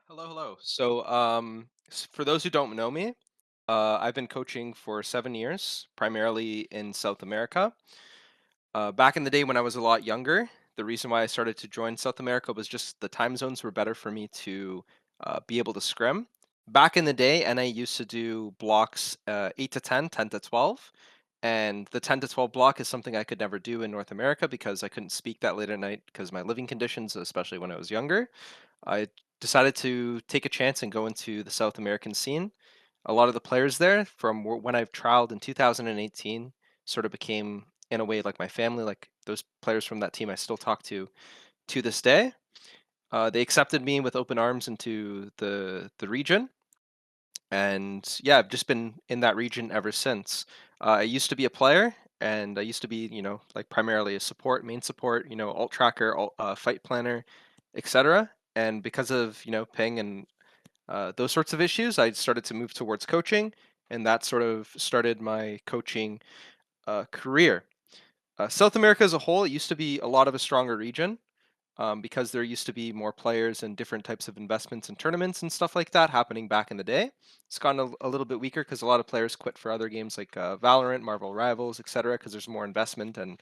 Hello, hello. For those who don't know me, I've been coaching for 7 years, primarily in South America. Back in the day when I was a lot younger, the reason why I started to join South America was just the time zones were better for me to be able to scrim. Back in the day, NA used to do blocks 8 to 10, 10 to 12. And the 10 to 12 block is something I could never do in North America because I couldn't speak that late at night because of my living conditions, especially when I was younger. I decided to take a chance and go into the South American scene. A lot of the players there from when I've trialed in 2018 sort of became, in a way, like my family. Like those players from that team, I still talk to this day. They accepted me with open arms into the region, and yeah, I've just been in that region ever since. I used to be a player, and I used to be, like primarily a support, main support, alt tracker, fight planner, etc. And because of ping and those sorts of issues, I started to move towards coaching, and that sort of started my coaching career. South America as a whole, it used to be a lot of a stronger region because there used to be more players and different types of investments and tournaments and stuff like that happening back in the day. It's gotten a little bit weaker because a lot of players quit for other games like Valorant, Marvel Rivals, etc. Because there's more investment and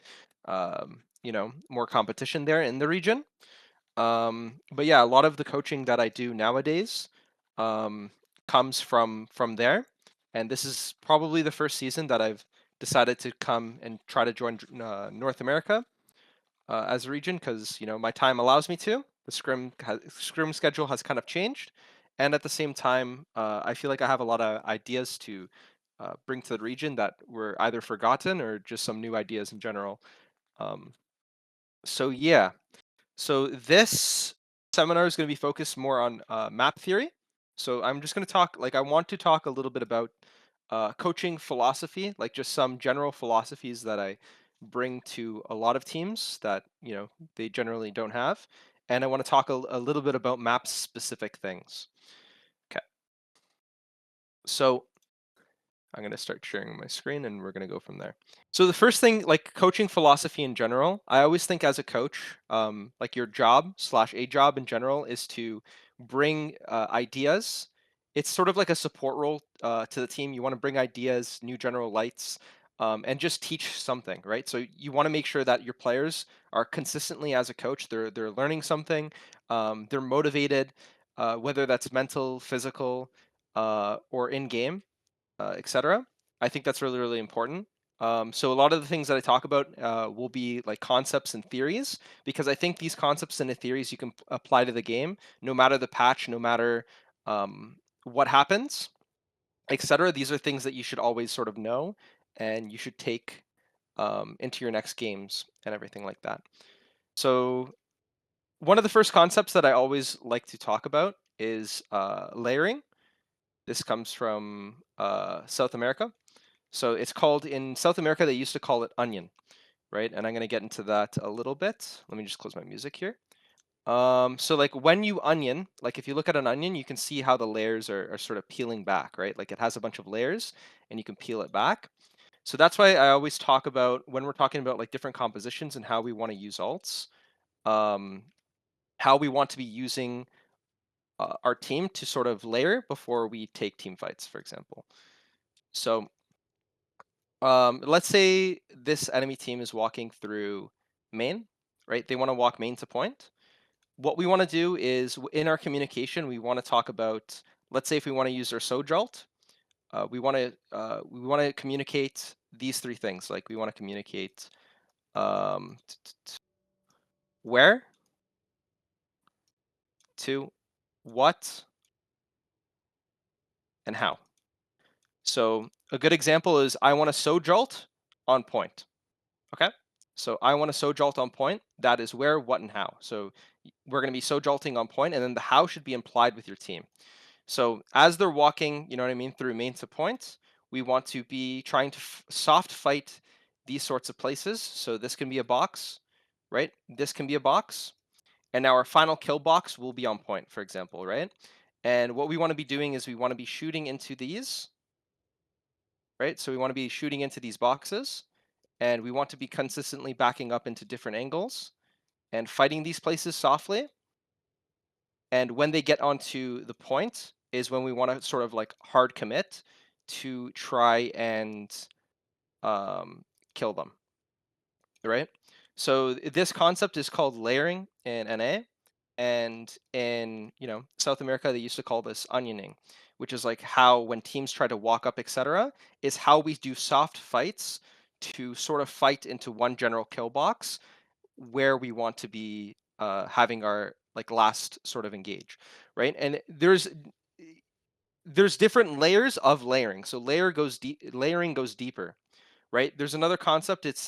more competition there in the region. But yeah, a lot of the coaching that I do nowadays um, comes from there, and this is probably the first season that I've decided to come and try to join North America as a region because my time allows me to. The scrim schedule has kind of changed, and at the same time, I feel like I have a lot of ideas to bring to the region that were either forgotten or just some new ideas in general. Um, so yeah, so this seminar is going to be focused more on map theory. So I'm just going to talk, like I want to talk a little bit about coaching philosophy, like just some general philosophies that I bring to a lot of teams that, they generally don't have. And I want to talk a little bit about map specific things. Okay. So I'm going to start sharing my screen and we're going to go from there. So the first thing, like coaching philosophy in general, I always think as a coach, like your job slash a job in general is to bring ideas. It's sort of like a support role to the team. You want to bring ideas, new general lights, and just teach something, right? So you want to make sure that your players are consistently as a coach, they're learning something, they're motivated, whether that's mental, physical, or in game, etc. I think that's really, really important. So a lot of the things that I talk about will be like concepts and theories, because I think these concepts and the theories you can apply to the game, no matter the patch, no matter what happens, etc. These are things that you should always sort of know, and you should take into your next games and everything like that. So one of the first concepts that I always like to talk about is layering. This comes from South America. So it's called in South America, they used to call it onion, right? And I'm going to get into that a little bit. Let me just close my music here. So like when you onion, like if you look at an onion, you can see how the layers are sort of peeling back, right? Like it has a bunch of layers and you can peel it back. So that's why I always talk about when we're talking about like different compositions and how we want to use alts, um, how we want to be using our team to sort of layer before we take team fights, for example. So let's say this enemy team is walking through main, right? They want to walk main to point. What we want to do is in our communication, we want to talk about, let's say if we want to use our Sojalt, we want to communicate these three things. Like we want to communicate um, where, to, what, and how. So a good example is I want to Sojalt on point. Okay. So I want to Sojalt on point. That is where, what, and how. So we're going to be Sojalting on point, and then the how should be implied with your team. So as they're walking, you know what I mean, through main to point, we want to be trying to soft fight these sorts of places. So this can be a box, right? This can be a box. And now our final kill box will be on point, for example, right? And what we want to be doing is we want to be shooting into these, right? So we want to be shooting into these boxes, and we want to be consistently backing up into different angles and fighting these places softly. And when they get onto the point is when we want to sort of like hard commit to try and um, kill them, right? So this concept is called layering in NA, and in South America they used to call this onioning, which is like how when teams try to walk up, etc., is how we do soft fights to sort of fight into one general kill box where we want to be having our like last sort of engage, right? And there's different layers of layering. So layering goes deeper, right? There's another concept. It's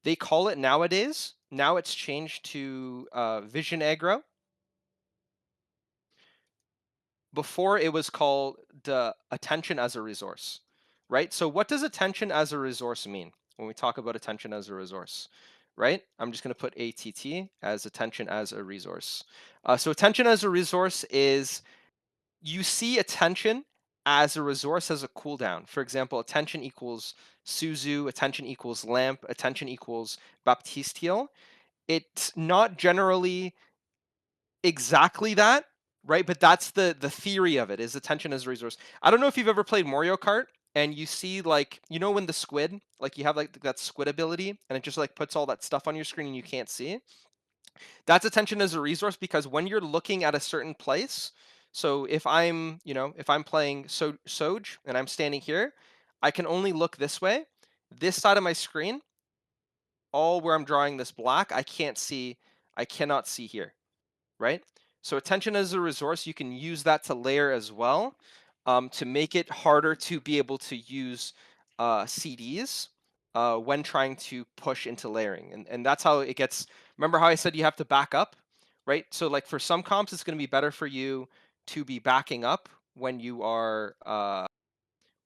they call it nowadays. Now it's changed to vision aggro. Before it was called the attention as a resource, right? So what does attention as a resource mean when we talk about attention as a resource, right? I'm just going to put ATT as attention as a resource. So attention as a resource is you see attention as a resource as a cooldown. For example, attention equals Suzu, attention equals lamp, attention equals Baptiste. It's not generally exactly that, right? But that's the theory of it, is attention as a resource. I don't know if you've ever played Mario Kart and you see like when the squid, like you have like that squid ability and it just like puts all that stuff on your screen and you can't see. That's attention as a resource because when you're looking at a certain place, so if I'm playing Soj and I'm standing here, I can only look this way. This side of my screen, all where I'm drawing this black, I cannot see here, right? So attention as a resource, you can use that to layer as well, to make it harder to be able to use CDs when trying to push into layering. And that's how it gets. Remember how I said you have to back up, right? So like for some comps, it's going to be better for you to be backing up when you are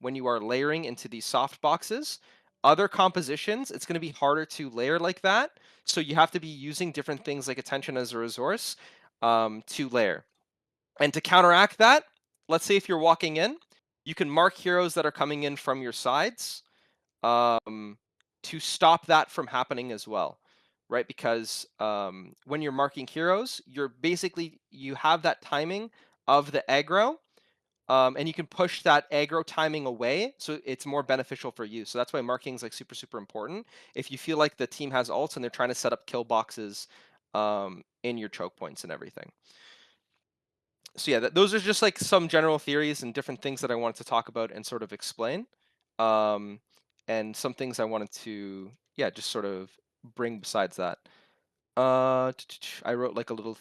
layering into these soft boxes. Other compositions, it's going to be harder to layer like that. So you have to be using different things like attention as a resource to layer. And to counteract that, let's say if you're walking in, you can mark heroes that are coming in from your sides um, to stop that from happening as well, right? Because when you're marking heroes, you have that timing of the aggro, and you can push that aggro timing away, so it's more beneficial for you. So that's why marking is like super, super important. If you feel like the team has ults and they're trying to set up kill boxes in your choke points and everything. So yeah, those are just like some general theories and different things that I wanted to talk about and sort of explain. Um, and some things I wanted to, yeah, just sort of bring besides that. I wrote like a little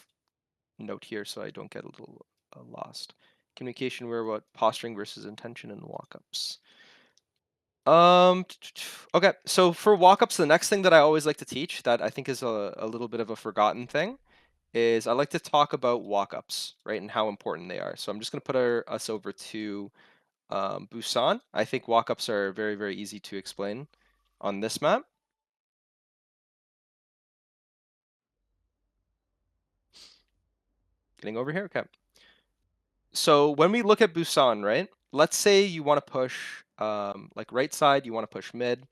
note here so I don't get a little lost. Communication, where what posturing versus intention and walk-ups. Okay, so for walk-ups, the next thing that I always like to teach that I think is a little bit of a forgotten thing is I like to talk about walk-ups, right, and how important they are. So I'm just going to put us over to Busan. I think walk-ups are very, very easy to explain on this map. Getting over here, okay. So when we look at Busan, right, let's say you want to push like right side, you want to push mid,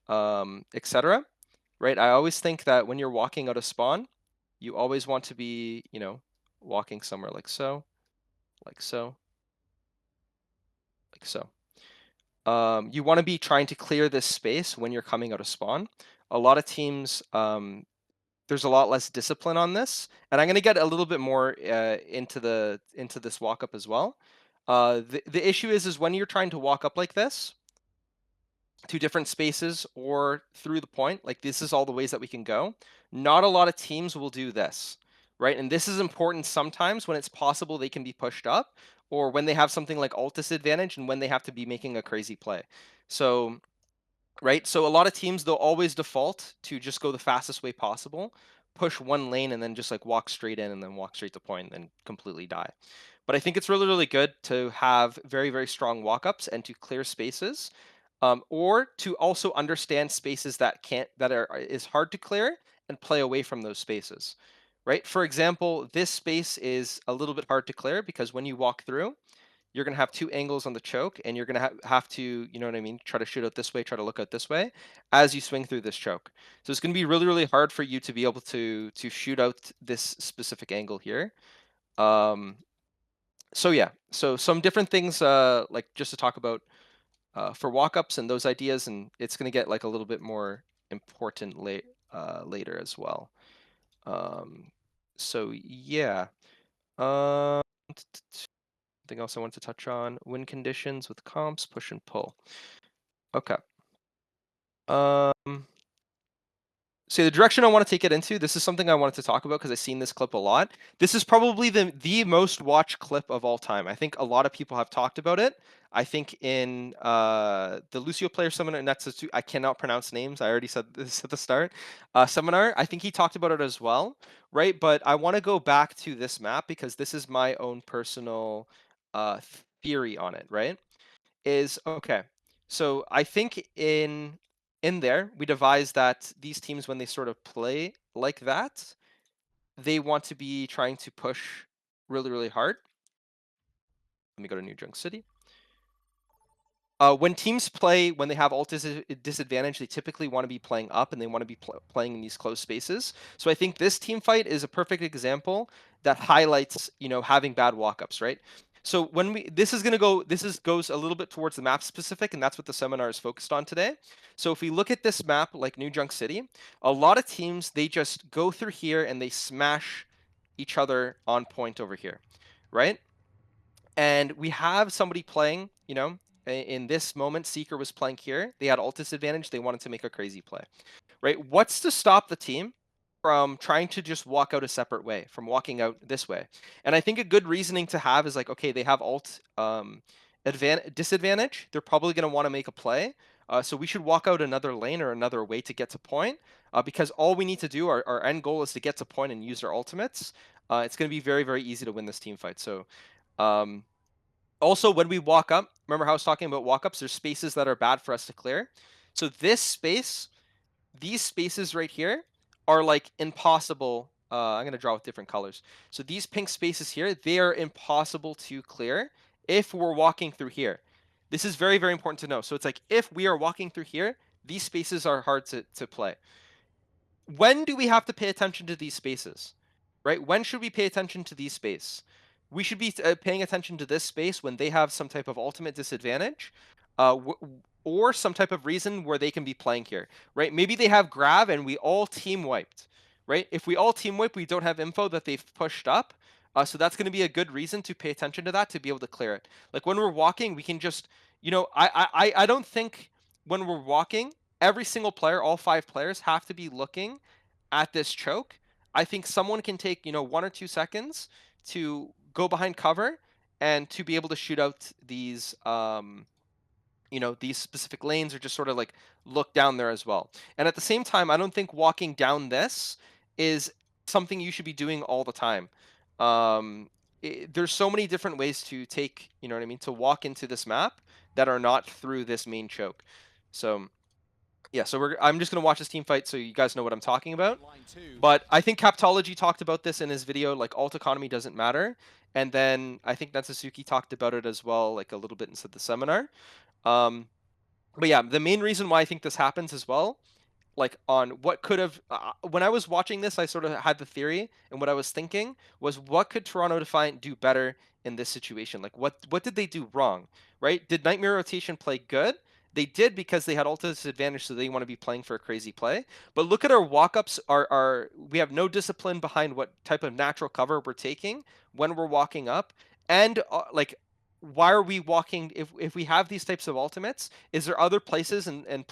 etc. Right? I always think that when you're walking out of spawn, you always want to be, walking somewhere like so, like so, like so. You want to be trying to clear this space when you're coming out of spawn. A lot of teams, there's a lot less discipline on this, and I'm going to get a little bit more into this walk up as well. The issue is when you're trying to walk up like this to different spaces or through the point, like this is all the ways that we can go. Not a lot of teams will do this, right? And this is important sometimes when it's possible they can be pushed up, or when they have something like ult disadvantage and when they have to be making a crazy play. So, right? So a lot of teams, they'll always default to just go the fastest way possible, push one lane and then just like walk straight in and then walk straight to point and completely die. But I think it's really, really good to have very, very strong walk-ups and to clear spaces, or to also understand spaces that is hard to clear and play away from those spaces, right? For example, this space is a little bit hard to clear because when you walk through, you're going to have two angles on the choke and you're going to have to, you know what I mean, try to shoot out this way, try to look out this way as you swing through this choke. So it's going to be really, really hard for you to be able to shoot out this specific angle here. Um, so yeah, so some different things, like just to talk about for walk-ups and those ideas, and it's going to get like a little bit more important later as well. Um, so yeah, um, anything else I wanted to touch on? Win conditions with comps, push and pull. Okay. Um, So the direction I want to take it into, this is something I wanted to talk about because I've seen this clip a lot. This is probably the most watched clip of all time. I think a lot of people have talked about it. I think in the Lucio Player Seminar, and that's I cannot pronounce names. I already said this at the start. Seminar, I think he talked about it as well, right? But I want to go back to this map because this is my own personal uh, theory on it, right? Is okay. So I think in there we devised that these teams, when they sort of play like that, they want to be trying to push really, really hard. Let me go to New Junk City. When teams play, when they have ult disadvantage, they typically want to be playing up and they want to be playing in these close spaces. So I think this team fight is a perfect example that highlights, having bad walk-ups, right? So when this is going to go, goes a little bit towards the map specific, and that's what the seminar is focused on today. So if we look at this map, like New Junk City, a lot of teams, they just go through here and they smash each other on point over here, right? And we have somebody playing, in this moment, Seeker was playing here. They had ult disadvantage. They wanted to make a crazy play, right? What's to stop the team from trying to just walk out a separate way, from walking out this way? And I think a good reasoning to have is like, okay, they have ult disadvantage. They're probably going to want to make a play. So we should walk out another lane or another way to get to point, because all we need to do, our end goal is to get to point and use our ultimates. It's going to be very, very easy to win this team fight. So um, also, when we walk up, remember how I was talking about walk-ups? There's spaces that are bad for us to clear. So this space, these spaces right here are like impossible. I'm going to draw with different colors. So these pink spaces here, they are impossible to clear if we're walking through here. This is very, very important to know. So it's like if we are walking through here, these spaces are hard to play. When do we have to pay attention to these spaces, right? When should we pay attention to these space? We should be paying attention to this space when they have some type of ultimate disadvantage, or some type of reason where they can be playing here, right? Maybe they have grab and we all team wiped, right? If we all team wipe, we don't have info that they've pushed up. So that's going to be a good reason to pay attention to that, to be able to clear it. Like when we're walking, we can just, I don't think when we're walking, every single player, all 5 players, have to be looking at this choke. I think someone can take, 1 or 2 seconds to go behind cover and to be able to shoot out these specific lanes, or just sort of like look down there as well. And at the same time, I don't think walking down this is something you should be doing all the time. There's so many different ways to take, you know what I mean, to walk into this map that are not through this main choke. So yeah, so I'm just gonna watch this team fight so you guys know what I'm talking about. But I think Captology talked about this in his video, like alt economy doesn't matter. And then I think Natsuki talked about it as well, like a little bit inside the seminar. Um, but yeah, the main reason why I think this happens as well, like on what could have, when I was watching this, I sort of had the theory, and what I was thinking was, what could Toronto Defiant do better in this situation? Like what did they do wrong, right? Did Nightmare Rotation play good? They did, because they had ult disadvantage, so they want to be playing for a crazy play. But look at our walk-ups. We have no discipline behind what type of natural cover we're taking when we're walking up, and like, why are we walking? If we have these types of ultimates, is there other places and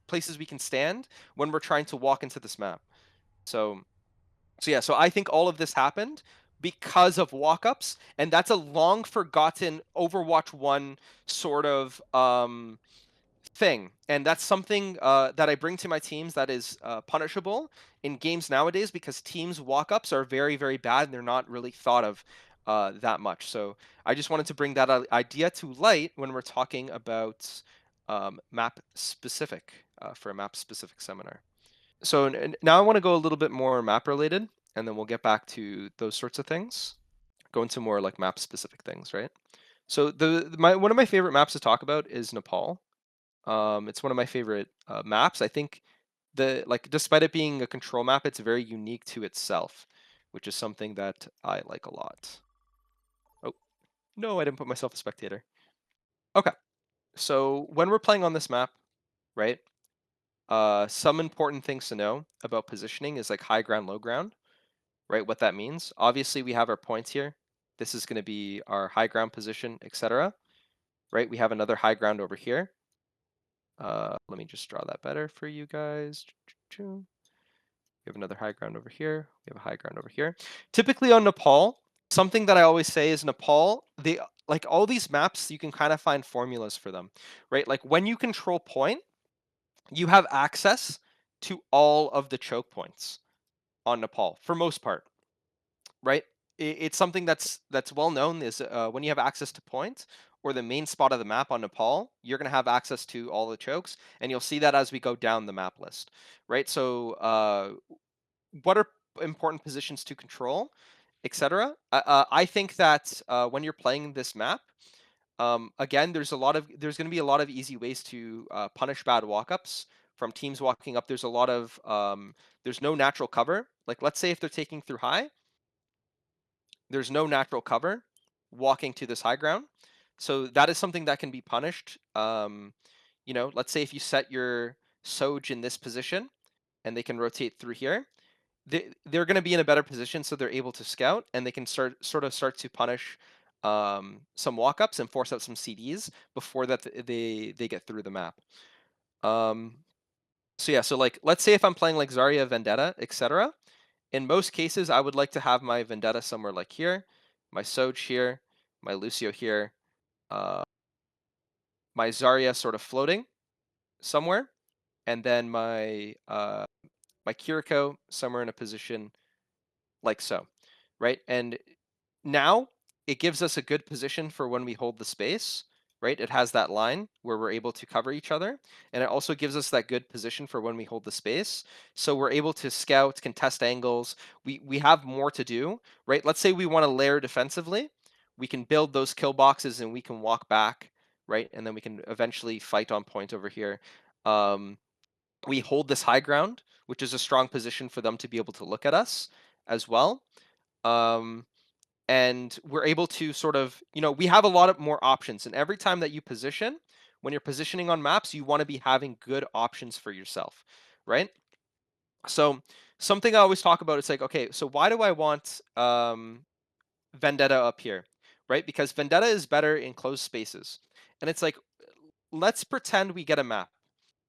places we can stand when we're trying to walk into this map? So yeah, so I think all of this happened because of walk-ups, and that's a long forgotten Overwatch 1 sort of thing. And that's something that I bring to my teams that is punishable in games nowadays, because teams walk-ups are very, very bad and they're not really thought of that much. So I just wanted to bring that idea to light when we're talking about map specific, for a map specific seminar. So now I want to go a little bit more map related, and then we'll get back to those sorts of things. Go into more like map specific things, right? So one of my favorite maps to talk about is Nepal. It's one of my favorite maps. I think despite it being a control map, it's very unique to itself, which is something that I like a lot. Oh, no, I didn't put myself a spectator. Okay, so when we're playing on this map, right, some important things to know about positioning is like high ground, low ground, right? What that means. Obviously, we have our points here. This is going to be our high ground position, etc. Right? We have another high ground over here. Let me just draw that better for you guys. We have another high ground over here. We have a high ground over here. Typically on Nepal, something that I always say is Nepal, they like all these maps, you can kind of find formulas for them, right? Like when you control point, you have access to all of the choke points on Nepal for most part, right? It's something that's well known is when you have access to point or the main spot of the map on Nepal, you're going to have access to all the chokes, and you'll see that as we go down the map list, right? So what are important positions to control, etc. I think that when you're playing this map, again, there's going to be a lot of easy ways to punish bad walk-ups from teams walking up. There's a lot of there's no natural cover. Like let's say if they're taking through high, there's no natural cover walking to this high ground. So that is something that can be punished. Let's say if you set your Soj in this position and they can rotate through here, they're going to be in a better position, so they're able to scout and they can start to punish some walk-ups and force out some CDs before that they get through the map. So yeah, so like let's say if I'm playing like Zarya, Vendetta, etc. In most cases, I would like to have my Vendetta somewhere like here, my Soj here, my Lucio here, uh, my Zarya sort of floating somewhere, and then my Kiriko somewhere in a position like so, right? And now it gives us a good position for when we hold the space, right? It has that line where we're able to cover each other. And it also gives us that good position for when we hold the space. So we're able to scout, contest angles. We have more to do, right? Let's say we want to layer defensively. We can build those kill boxes and we can walk back, right? And then we can eventually fight on point over here. We hold this high ground, which is a strong position for them to be able to look at us as well. Um, and we're able to sort of, we have a lot of more options. And every time that you position, when you're positioning on maps, you want to be having good options for yourself, right? So something I always talk about is like, okay, so why do I want Vendetta up here, right? Because Vendetta is better in closed spaces. And it's like, let's pretend we get a map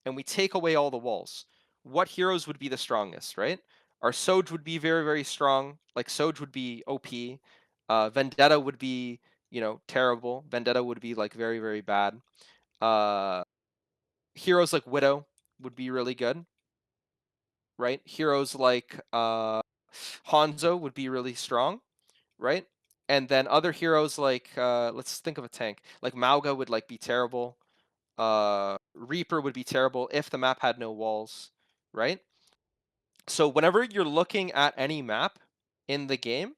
and we take away all the walls. What heroes would be the strongest, right? Our Soj would be very, very strong. Like Soj would be OP. Vendetta would be, terrible. Vendetta would be like very, very bad. Uh, Heroes like Widow would be really good, right? Heroes like Hanzo would be really strong, right? And then other heroes like let's think of a tank like Mauga would like be terrible. Reaper would be terrible if the map had no walls, right? So whenever you're looking at any map in the game,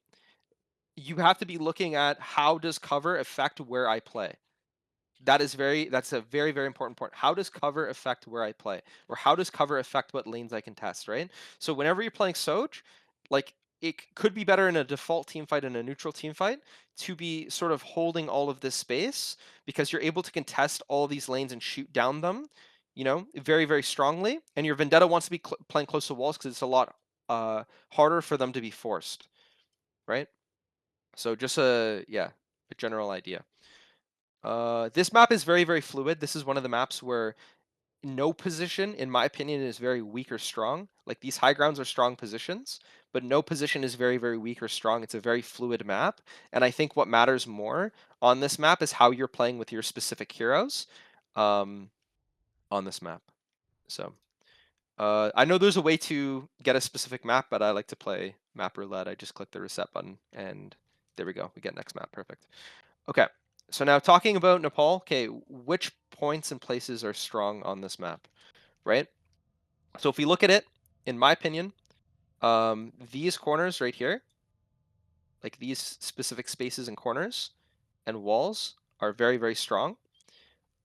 you have to be looking at how does cover affect where I play. That's a very, very important point. How does cover affect where I play? Or how does cover affect what lanes I can test, right? So whenever you're playing Soj, like it could be better in a default team fight and a neutral team fight to be sort of holding all of this space because you're able to contest all these lanes and shoot down them, very, very strongly. And your Vendetta wants to be playing close to walls because it's a lot harder for them to be forced, right? So just a general idea. This map is very, very fluid. This is one of the maps where no position, in my opinion, is very weak or strong. Like these high grounds are strong positions, but no position is very, very weak or strong. It's a very fluid map. And I think what matters more on this map is how you're playing with your specific heroes um, on this map. So I know there's a way to get a specific map, but I like to play map roulette. I just click the reset button and there we go. We get next map. Perfect. Okay, so now talking about Nepal, okay, which points and places are strong on this map, right? So if we look at it, in my opinion, these corners right here, like these specific spaces and corners and walls are very, very strong.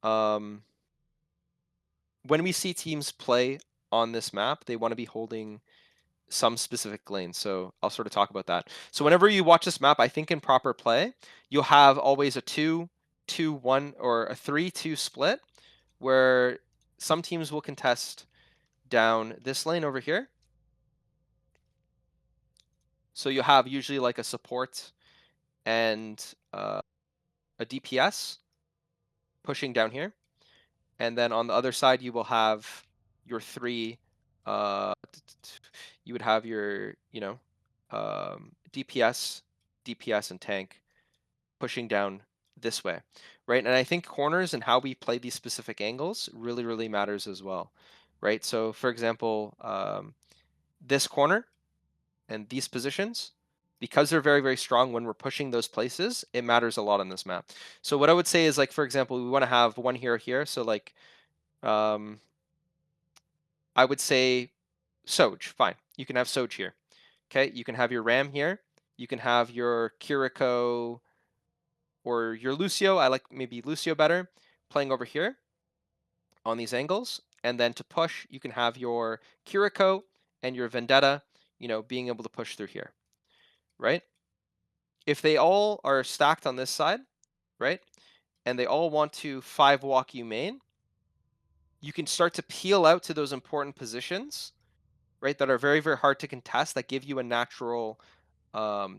When we see teams play on this map, they want to be holding some specific lanes. So I'll sort of talk about that. So whenever you watch this map, I think in proper play, you'll have always a 2-2-1 or a 3-2 split where some teams will contest down this lane over here. So you'll have usually like a support and a DPS pushing down here. And then on the other side, you will have your three, you would have your, DPS, DPS, and tank pushing down this way, right? And I think corners and how we play these specific angles really, really matters as well, right? So for example, this corner and these positions, because they're very, very strong when we're pushing those places, it matters a lot on this map. So what I would say is like, for example, we want to have one hero here. So like, um, I would say Soj, fine. You can have Soj here. Okay, you can have your Ram here. You can have your Kiriko or your Lucio. I like maybe Lucio better, playing over here on these angles. And then to push, you can have your Kiriko and your Vendetta, being able to push through here, right? If they all are stacked on this side, right, and they all want to 5-walk you main, you can start to peel out to those important positions, right, that are very, very hard to contest, that give you a natural,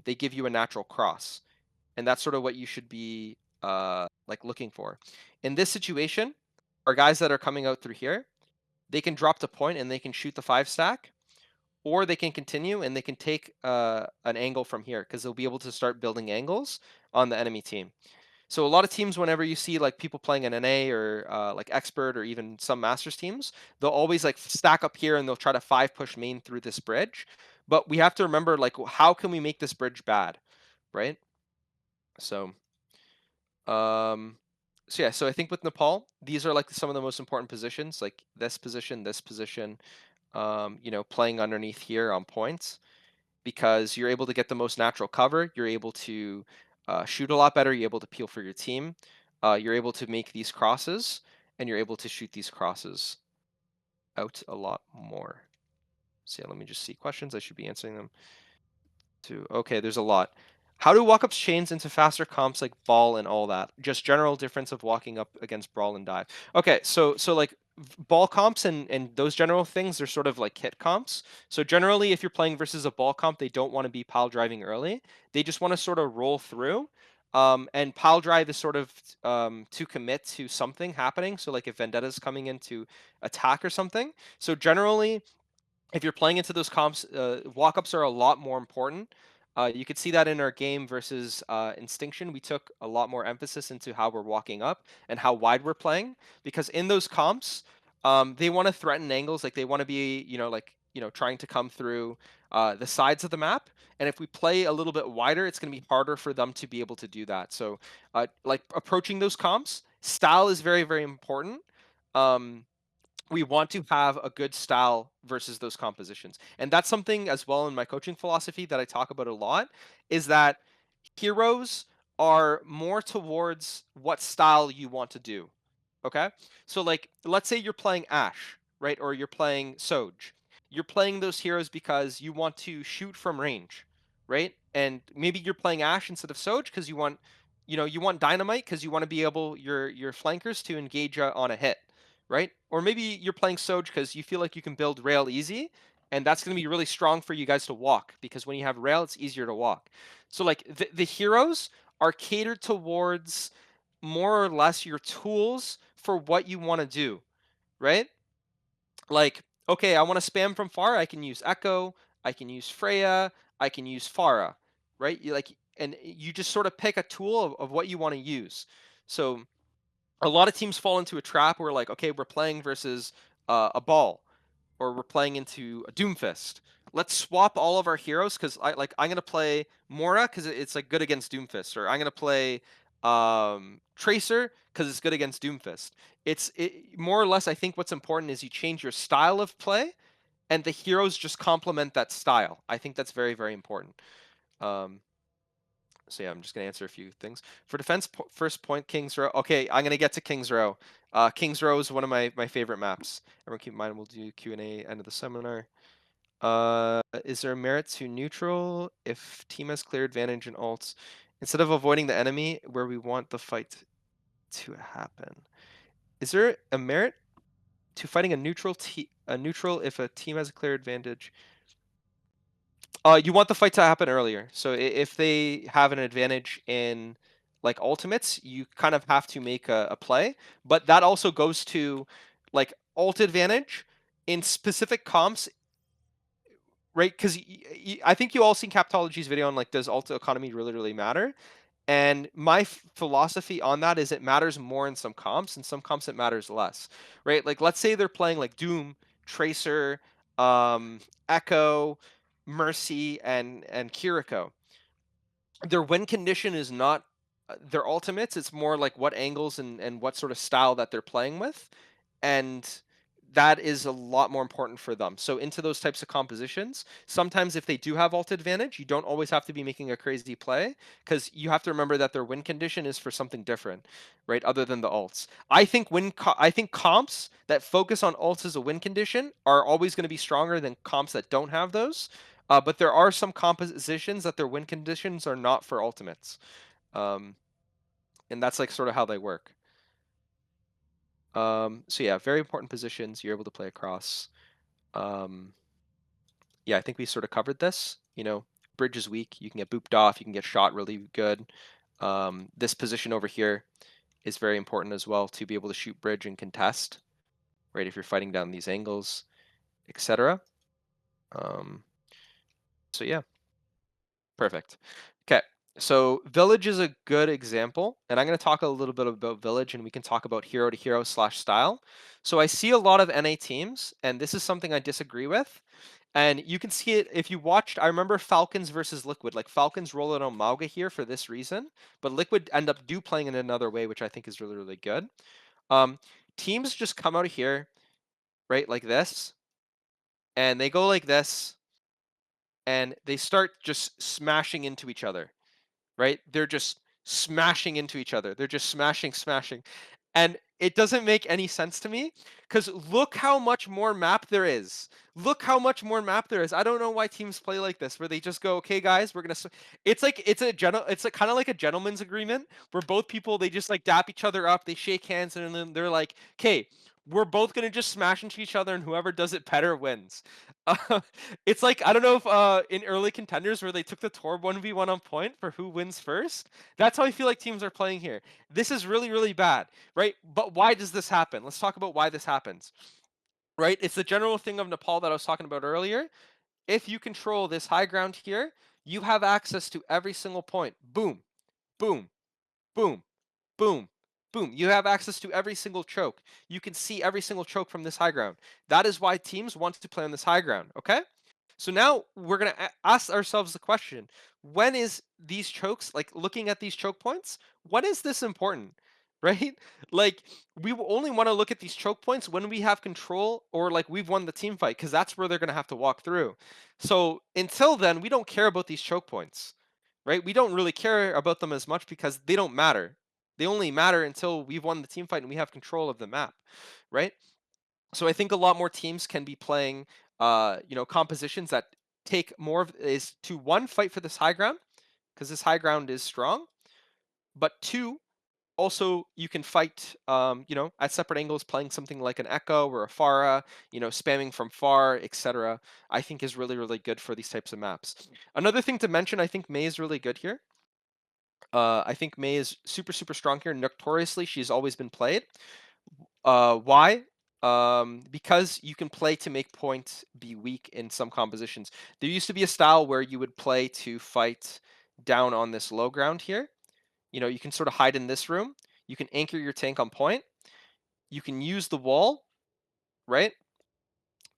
they give you a natural cross. And that's sort of what you should be like looking for. In this situation, our guys that are coming out through here, they can drop to point and they can shoot the 5-stack, or they can continue and they can take an angle from here because they'll be able to start building angles on the enemy team. So a lot of teams, whenever you see like people playing an NA or like expert or even some masters teams, they'll always like stack up here and they'll try to 5-push main through this bridge. But we have to remember like how can we make this bridge bad, right? So um, so yeah, so I think with Nepal, these are like some of the most important positions, like this position, playing underneath here on points, because you're able to get the most natural cover. You're able to shoot a lot better. You're able to peel for your team. You're able to make these crosses, and you're able to shoot these crosses out a lot more. So yeah, let me just see questions. I should be answering them. Okay, there's a lot. How do walk-ups change into faster comps like ball and all that? Just general difference of walking up against brawl and dive. Okay, so like ball comps and those general things, they're sort of like hit comps. So generally, if you're playing versus a ball comp, they don't want to be pile driving early. They just want to sort of roll through. And pile drive is sort of to commit to something happening. So like if Vendetta's coming in to attack or something. So generally, if you're playing into those comps, walk-ups are a lot more important. You could see that in our game versus Instinction. We took a lot more emphasis into how we're walking up and how wide we're playing, because in those comps, they want to threaten angles, like they want to be, trying to come through the sides of the map. And if we play a little bit wider, it's going to be harder for them to be able to do that. So, like approaching those comps, style is very, very important. We want to have a good style versus those compositions. And that's something as well in my coaching philosophy that I talk about a lot, is that heroes are more towards what style you want to do. Okay? So like let's say you're playing Ashe, right? Or you're playing Soj. You're playing those heroes because you want to shoot from range, right? And maybe you're playing Ashe instead of Soj because you want dynamite because you want to be able your flankers to engage on a hit, right? Or maybe you're playing Soj because you feel like you can build rail easy, and that's going to be really strong for you guys to walk, because when you have rail, it's easier to walk. So like the heroes are catered towards more or less your tools for what you want to do, right? Like, okay, I want to spam from far, I can use Echo, I can use Freya, I can use Pharah, right? And you just sort of pick a tool of what you want to use. So a lot of teams fall into a trap where like, okay, we're playing versus a ball, or we're playing into a Doomfist. Let's swap all of our heroes, because I'm gonna play Mora because it's like good against Doomfist, or I'm gonna play Tracer because it's good against Doomfist. More or less, I think what's important is you change your style of play, and the heroes just complement that style. I think that's very, very important. Um, so yeah, I'm just gonna answer a few things. For defense, first point, Kings Row. Okay, I'm gonna get to Kings Row. Kings Row is one of my favorite maps. Everyone keep in mind, we'll do Q&A end of the seminar. Is there a merit to neutral if team has clear advantage in ults instead of avoiding the enemy where we want the fight to happen? Is there a merit to fighting a neutral if a team has a clear advantage? You want the fight to happen earlier. So if they have an advantage in like ultimates, you kind of have to make a play. But that also goes to like ult advantage in specific comps, right? Because I think you all seen Captology's video on like does ult economy really matter? And my philosophy on that is it matters more in some comps, and some comps it matters less, right? Like let's say they're playing like Doom, Tracer, um, Echo, Mercy, and Kiriko. Their win condition is not their ultimates. It's more like what angles and what sort of style that they're playing with, and that is a lot more important for them. So into those types of compositions, sometimes if they do have ult advantage, you don't always have to be making a crazy play because you have to remember that their win condition is for something different, right? Other than the ults. I think comps that focus on ults as a win condition are always going to be stronger than comps that don't have those. But there are some compositions that their win conditions are not for ultimates. Um, and that's like sort of how they work. So yeah, very important positions you're able to play across. Um, yeah, I think we sort of covered this. You know, bridge is weak. You can get booped off. You can get shot really good. This position over here is very important as well to be able to shoot bridge and contest, right? If you're fighting down these angles, etc. Um, so yeah, perfect. Okay, so Village is a good example, and I'm going to talk a little bit about Village, and we can talk about hero to hero slash style. So I see a lot of NA teams, and this is something I disagree with. And you can see it if you watched. I remember Falcons versus Liquid. Like Falcons roll it on Mauga here for this reason, but Liquid end up playing in another way, which I think is really good. Um, Teams just come out of here, right, like this, and they go like this, and they start just smashing into each other, right? They're just smashing into each other. They're just smashing. And it doesn't make any sense to me because look how much more map there is. Look how much more map there is. I don't know why teams play like this, where they just go, "Okay, guys, we're gonna." It's like it's a kind of like a gentleman's agreement where both people they just like dap each other up, they shake hands, and then they're like, "Okay, we're both gonna just smash into each other, and whoever does it better wins." Uh, it's like I don't know if in early contenders where they took the Torb 1v1 on point for who wins first. That's how I feel like teams are playing here. This is really bad, right? But why does this happen? Let's talk about why this happens. Right? It's the general thing of Nepal that I was talking about earlier. If you control this high ground here, you have access to every single point. Boom, boom, boom, boom, boom. You have access to every single choke. You can see every single choke from this high ground. That is why teams want to play on this high ground, okay? So now we're going to ask ourselves the question, when is these chokes, like looking at these choke points, when is this important? Right? Like we will only want to look at these choke points when we have control or like we've won the team fight because that's where they're going to have to walk through. So until then, we don't care about these choke points, right? We don't really care about them as much because they don't matter. They only matter until we've won the team fight and we have control of the map, right? So I think a lot more teams can be playing, compositions that take more of is to one fight for this high ground because this high ground is strong, but two also you can fight, at separate angles, playing something like an Echo or a Pharah, spamming from far, etc. I think is really good for these types of maps. Another thing to mention, I think Mei is really good here. I think Mei is super strong here. Notoriously, she's always been played. Why? Because you can play to make points be weak in some compositions. There used to be a style where you would play to fight down on this low ground here. You can sort of hide in this room. You can anchor your tank on point. You can use the wall, right,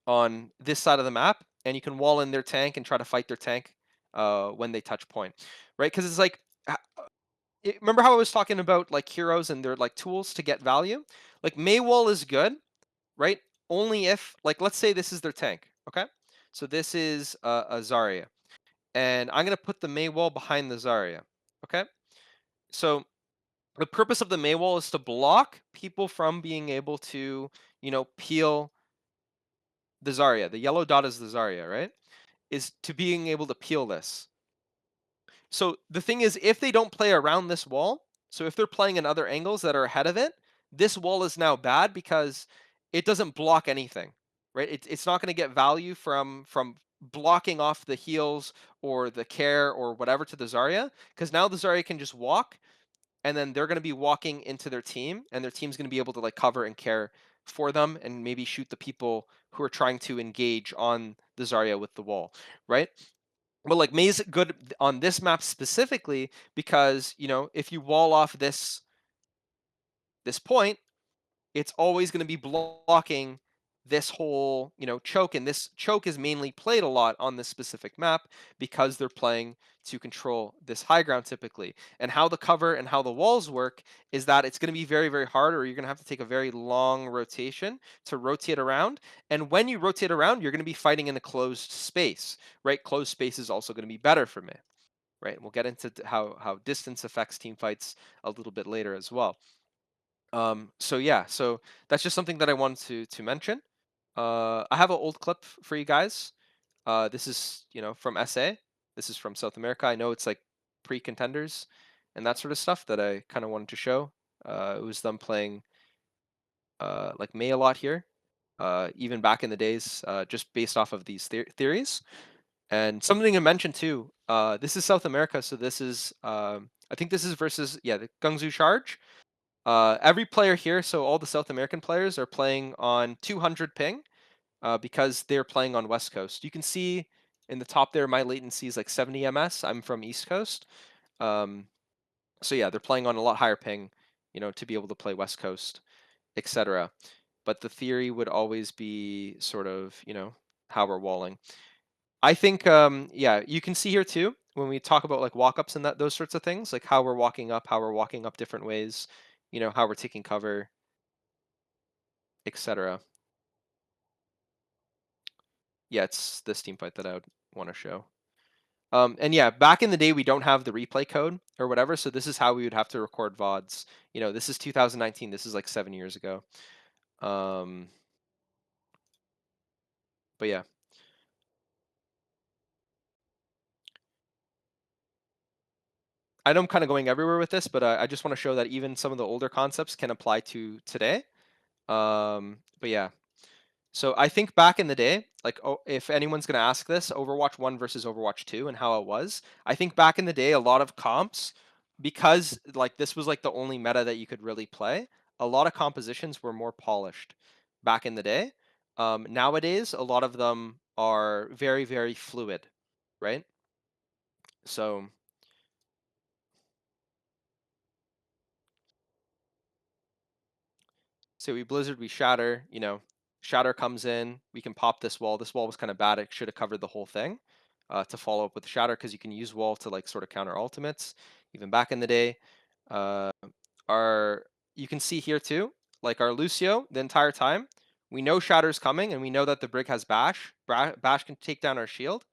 on this side of the map, and you can wall in their tank and try to fight their tank when they touch point, right? Because it's like, remember how I was talking about like heroes and their like tools to get value? Like Maywall is good, right? Only if, like, let's say this is their tank, okay? So this is a Zarya, and I'm gonna put the Maywall behind the Zarya, okay? So the purpose of the Maywall is to block people from being able to, peel the Zarya. The yellow dot is the Zarya, right? Is to being able to peel this. So the thing is, if they don't play around this wall, so if they're playing in other angles that are ahead of it, this wall is now bad because it doesn't block anything, right? It's not going to get value from blocking off the heals or the care or whatever to the Zarya, because now the Zarya can just walk, and then they're going to be walking into their team, and their team's going to be able to like cover and care for them, and maybe shoot the people who are trying to engage on the Zarya with the wall, right? But like May's good on this map specifically because, if you wall off this point, it's always going to be blocking this whole, choke, and this choke is mainly played a lot on this specific map because they're playing to control this high ground typically. And how the cover and how the walls work is that it's going to be very, very hard, or you're going to have to take a very long rotation to rotate around. And when you rotate around, you're going to be fighting in a closed space, right? Closed space is also going to be better for me, right? We'll get into how distance affects team fights a little bit later as well. So yeah, so that's just something that I wanted to mention. I have an old clip for you guys. This is, from SA. This is from South America. I know it's like pre-contenders and that sort of stuff that I kind of wanted to show. It was them playing like May a lot here, even back in the days, just based off of these theories. And something to mention too. This is South America, so this is I think this is versus, yeah, the Gungzu Charge. Every player here, so all the South American players are playing on 200 ping because they're playing on West Coast. You can see in the top there, my latency is like 70 ms. I'm from East Coast. Um, so yeah, they're playing on a lot higher ping, to be able to play West Coast, etc. But the theory would always be sort of, how we're walling. I think, yeah, you can see here too, when we talk about like walk-ups and those sorts of things, like how we're walking up different ways, how we're taking cover, etc. Yeah, it's this team fight that I would want to show. And yeah, back in the day, we don't have the replay code or whatever, so this is how we would have to record VODs. This is 2019. This is like 7 years ago. Um, but yeah, I know I'm kind of going everywhere with this, but I just want to show that even some of the older concepts can apply to today. But yeah, so I think back in the day, like, if anyone's going to ask this, Overwatch 1 versus Overwatch 2 and how it was, I think back in the day, a lot of comps, because like this was like the only meta that you could really play, a lot of compositions were more polished back in the day. Nowadays, a lot of them are very, very fluid, right? So So we blizzard, we shatter, shatter comes in, we can pop this wall. This wall was kind of bad. It should have covered the whole thing, to follow up with shatter, because you can use wall to like sort of counter ultimates, even back in the day. Uh, our You can see here too, like our Lucio, the entire time, we know shatter's coming, and we know that the brig has bash. Bash can take down our shield.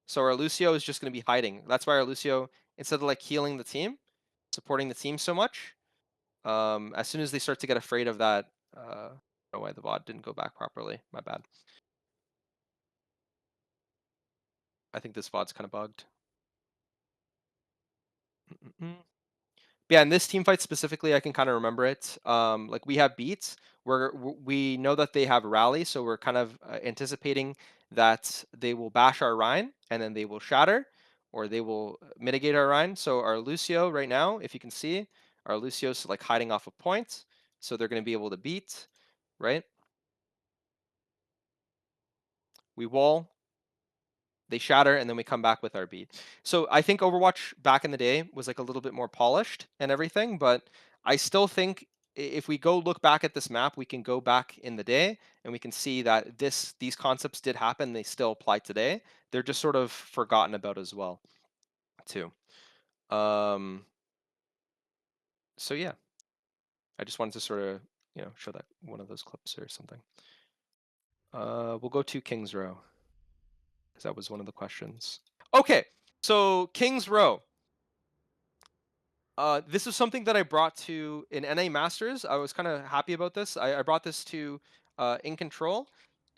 So our Lucio is just going to be hiding. That's why our Lucio, instead of like healing the team, supporting the team so much, as soon as they start to get afraid of that, I don't know why the VOD didn't go back properly. My bad. I think this VOD's kind of bugged. Mm-mm-mm. Yeah, in this team fight specifically, I can kind of remember it. Like we have beats where we know that they have rally, so we're kind of anticipating that they will bash our Rhine and then they will shatter, or they will mitigate our Rhine. So our Lucio right now, if you can see, our Lucio's like hiding off a point, so they're going to be able to beat, right? We wall, they shatter, and then we come back with our beat. So I think Overwatch back in the day was like a little bit more polished and everything, but I still think if we go look back at this map, we can go back in the day and we can see that these concepts did happen. They still apply today. They're just sort of forgotten about as well, too. Um, so yeah, I just wanted to sort of show that one of those clips or something. We'll go to King's Row because that was one of the questions. Okay, so King's Row. This is something that I brought to in NA Masters. I was kind of happy about this. I brought this to In Control.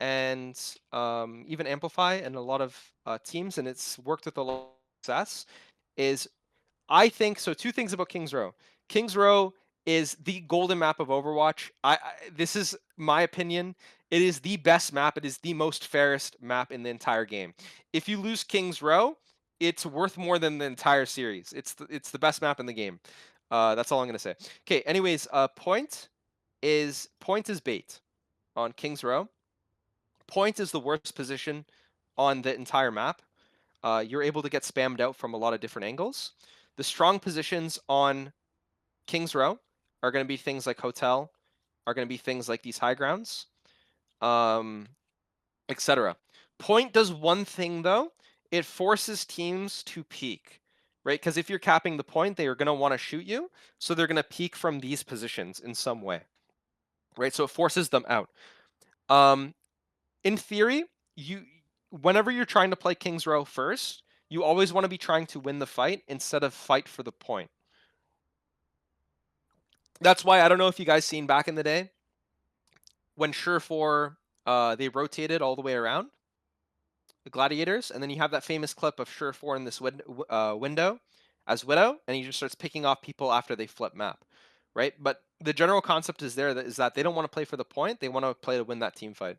and even Amplify and a lot of teams, and it's worked with a lot of success. Is I think so. Two things about Kings Row. Kings Row is the golden map of Overwatch. This is my opinion. It is the best map. It is the most fairest map in the entire game. If you lose Kings Row, it's worth more than the entire series. It's the best map in the game. That's all I'm gonna say. Okay. Anyways, point is bait on Kings Row. Point is the worst position on the entire map. You're able to get spammed out from a lot of different angles. The strong positions on Kings Row are going to be things like Hotel, are going to be things like these high grounds, um, etc. Point does one thing though, it forces teams to peek, right? Because if you're capping the point, they are going to want to shoot you, so they're going to peek from these positions in some way, right? So it forces them out. Um, in theory, you whenever you're trying to play Kings Row first, you always want to be trying to win the fight instead of fight for the point. That's why I don't know if you guys seen back in the day when Sure 4 they rotated all the way around the gladiators, and then you have that famous clip of Sure 4 in this window as Widow, and he just starts picking off people after they flip map, right? But the general concept is that they don't want to play for the point; they want to play to win that team fight.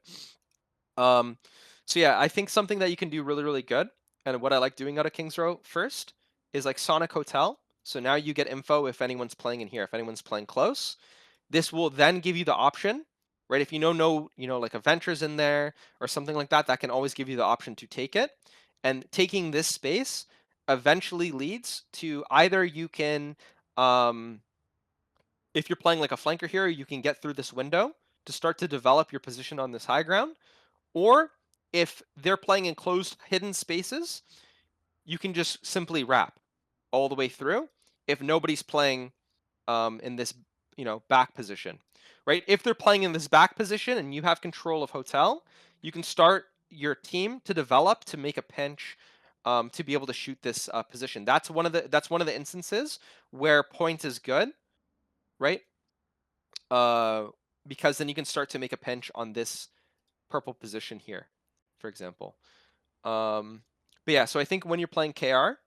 Um, so yeah, I think something that you can do really, really good, and what I like doing out of Kings Row first is like Sonic Hotel. So now you get info if anyone's playing in here, if anyone's playing close. This will then give you the option, right? If you know no, like a Venture's in there or something like that, that can always give you the option to take it. And taking this space eventually leads to either you can, if you're playing like a flanker hero, you can get through this window to start to develop your position on this high ground. Or if they're playing in closed hidden spaces, you can just simply wrap all the way through if nobody's playing in this back position, right? If they're playing in this back position and you have control of Hotel, you can start your team to develop to make a pinch to be able to shoot this position. That's one of the instances where point is good, right? Uh, because then you can start to make a pinch on this purple position here, for example. Um, but yeah, so I think when you're playing KR,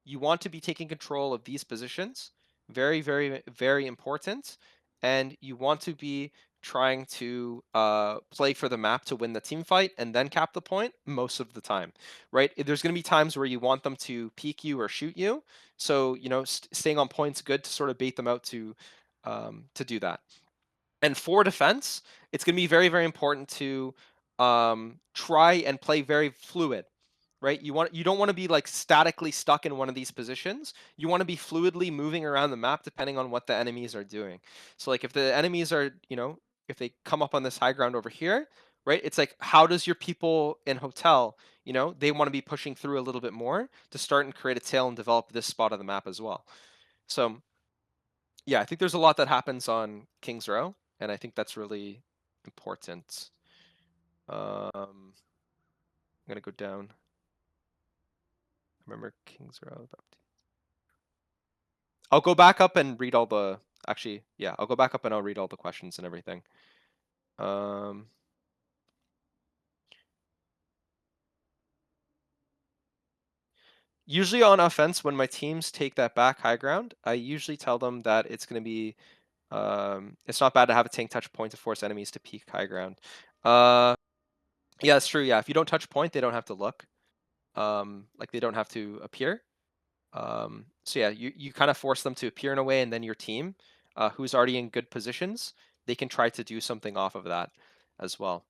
you want to be taking control of these positions. Very, very, very important. And you want to be trying to play for the map to win the team fight and then cap the point most of the time, right? There's going to be times where you want them to peek you or shoot you. So, staying on point's good to sort of bait them out to do that. And for defense, it's going to be very, very important to try and play very fluid, right? You don't want to be like statically stuck in one of these positions. You want to be fluidly moving around the map depending on what the enemies are doing. So like if the enemies are, if they come up on this high ground over here, right? It's like how does your people in Hotel, they want to be pushing through a little bit more to start and create a tail and develop this spot of the map as well. So yeah, I think there's a lot that happens on Kings Row, and I think that's really important. I'm gonna go down. Remember Kings Row. I'll go back up and read all the. Actually, yeah, I'll go back up and I'll read all the questions and everything. Um, Usually on offense, when my teams take that back high ground, I usually tell them that it's going to be. It's not bad to have a tank touch point to force enemies to peek high ground. Yeah, that's true. Yeah, if you don't touch point, they don't have to look. Like they don't have to appear. So yeah, you kind of force them to appear in a way, and then your team, who's already in good positions, they can try to do something off of that as well,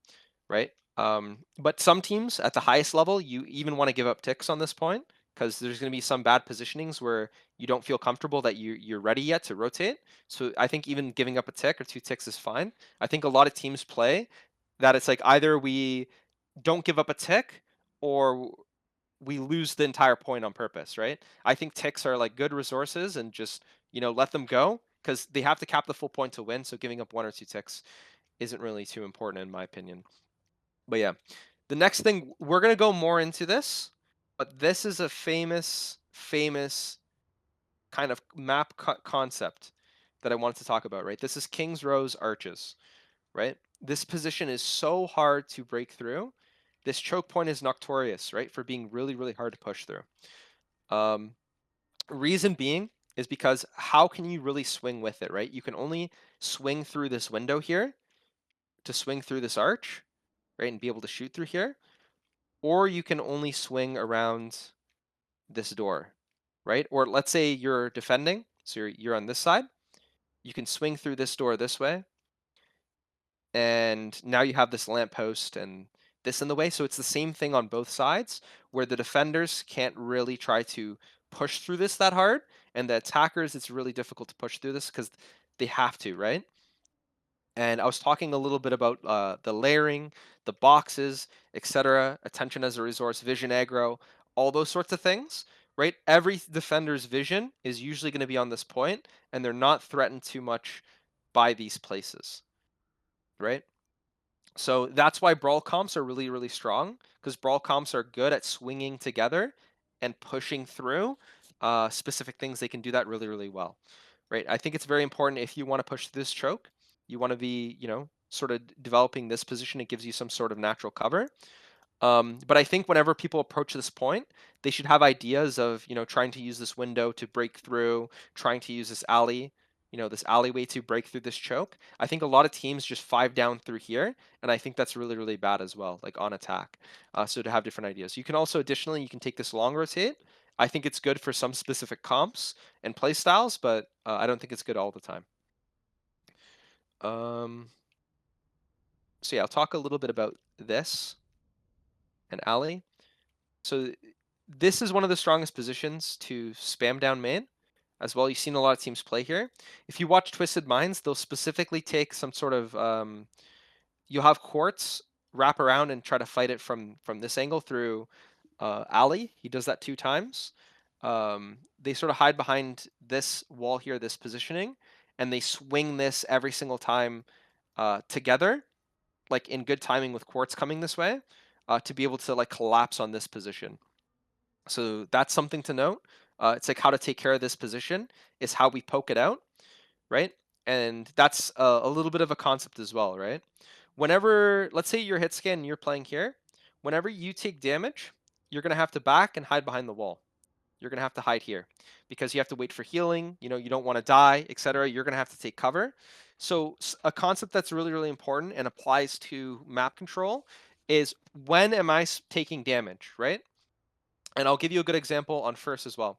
right? But some teams at the highest level, you even want to give up ticks on this point because there's going to be some bad positionings where you don't feel comfortable that you're ready yet to rotate. So I think even giving up a tick or two ticks is fine. I think a lot of teams play that it's like either we don't give up a tick or we lose the entire point on purpose, right? I think ticks are like good resources and just, let them go because they have to cap the full point to win. So giving up one or two ticks isn't really too important in my opinion. But yeah, the next thing we're going to go more into this, but this is a famous kind of map concept that I wanted to talk about, right? This is King's Row's Arches, right? This position is so hard to break through. This choke point is notorious, right, for being really, really hard to push through. Um, Reason being is because how can you really swing with it, right? You can only swing through this window here to swing through this arch, right, and be able to shoot through here, or you can only swing around this door, right? Or let's say you're defending, so you're on this side. You can swing through this door this way, and now you have this lamppost and this in the way. So it's the same thing on both sides, where the defenders can't really try to push through this that hard, and the attackers, it's really difficult to push through this because they have to, right? And I was talking a little bit about the layering, the boxes, etc., attention as a resource, vision aggro, all those sorts of things, right? Every defender's vision is usually going to be on this point, and they're not threatened too much by these places, right? So that's why brawl comps are really, really strong, because brawl comps are good at swinging together and pushing through specific things. They can do that really, really well, right? I think it's very important if you want to push this choke, you want to be, sort of developing this position. It gives you some sort of natural cover. But I think whenever people approach this point, they should have ideas of, trying to use this window to break through, trying to use this alley, this alleyway to break through this choke. I think a lot of teams just five down through here, and I think that's really, really bad as well, like on attack. So to have different ideas. You can also, additionally, you can take this long rotate. I think it's good for some specific comps and play styles, but I don't think it's good all the time. Um, so yeah, I'll talk a little bit about this and alley. So this is one of the strongest positions to spam down main as well. You've seen a lot of teams play here. If you watch Twisted Minds, they'll specifically take some sort of you'll have Quartz wrap around and try to fight it from this angle through alley. He does that 2 times. They sort of hide behind this wall here, this positioning, and they swing this every single time together, like in good timing with Quartz coming this way, to be able to like collapse on this position. So that's something to note. It's like how to take care of this position is how we poke it out, right? And that's a little bit of a concept as well, right? Whenever, let's say you're hit scan and you're playing here, whenever you take damage, you're going to have to back and hide behind the wall. You're going to have to hide here because you have to wait for healing. You don't want to die, etc. You're going to have to take cover. So a concept that's really, really important and applies to map control is when am I taking damage, right? And I'll give you a good example on first as well.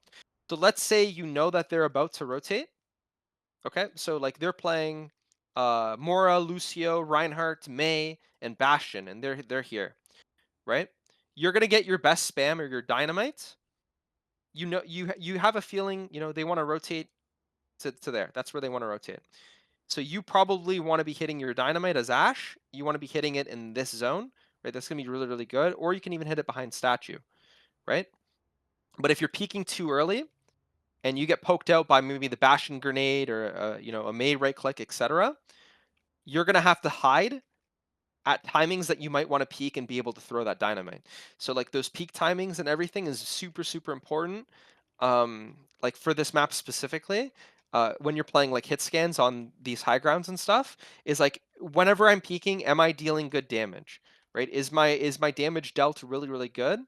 So let's say you know that they're about to rotate. Okay, so like they're playing Mora, Lucio, Reinhardt, May, and Bastion, and they're here, right? You're gonna get your best spam or your dynamite. You have a feeling they want to rotate to there. That's where they want to rotate. So you probably want to be hitting your dynamite as Ash. You want to be hitting it in this zone, right? That's gonna be really, really good. Or you can even hit it behind statue, right? But if you're peeking too early, and you get poked out by maybe the Bastion grenade or a May right click, etc., you're gonna have to hide at timings that you might want to peek and be able to throw that dynamite. So like those peak timings and everything is super, super important. Like for this map specifically, when you're playing like hit scans on these high grounds and stuff, is like whenever I'm peeking, am I dealing good damage? Right? Is my damage dealt really, really good?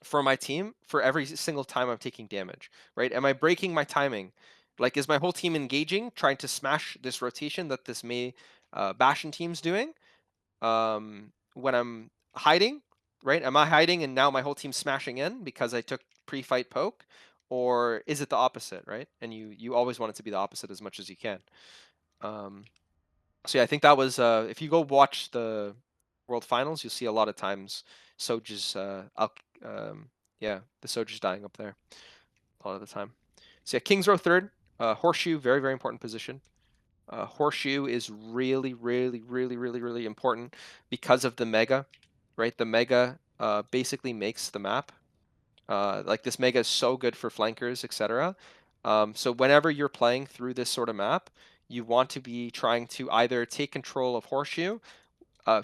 For my team for every single time I'm taking damage, right? Am I breaking my timing? Like, is my whole team engaging, trying to smash this rotation that this May Bastion team's doing? When I'm hiding, right? Am I hiding and now my whole team's smashing in because I took pre-fight poke? Or is it the opposite, right? And you always want it to be the opposite as much as you can. Um, so yeah, I think that was if you go watch the World Finals, you'll see a lot of times Soja's up. Yeah, the Soja's dying up there a lot of the time. So yeah, King's Row third, Horseshoe, very, very important position. Horseshoe is really, really, really, really, really important because of the mega, right? The mega basically makes the map. Like this mega is so good for flankers, etc. So whenever you're playing through this sort of map, you want to be trying to either take control of Horseshoe,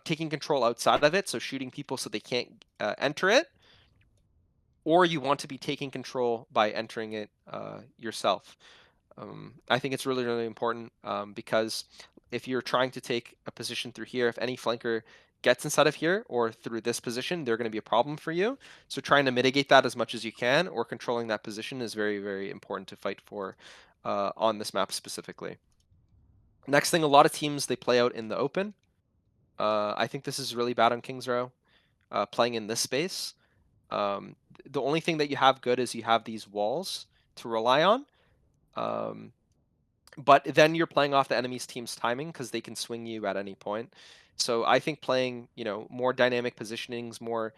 taking control outside of it, so shooting people so they can't enter it, or you want to be taking control by entering it yourself. I think it's really, really important because if you're trying to take a position through here, if any flanker gets inside of here or through this position, they're going to be a problem for you. So trying to mitigate that as much as you can, or controlling that position, is very, very important to fight for on this map specifically. Next thing, a lot of teams, they play out in the open. I think this is really bad on Kings Row, playing in this space. The only thing that you have good is you have these walls to rely on. Um, but then you're playing off the enemy's team's timing because they can swing you at any point. So I think playing, more dynamic positionings, more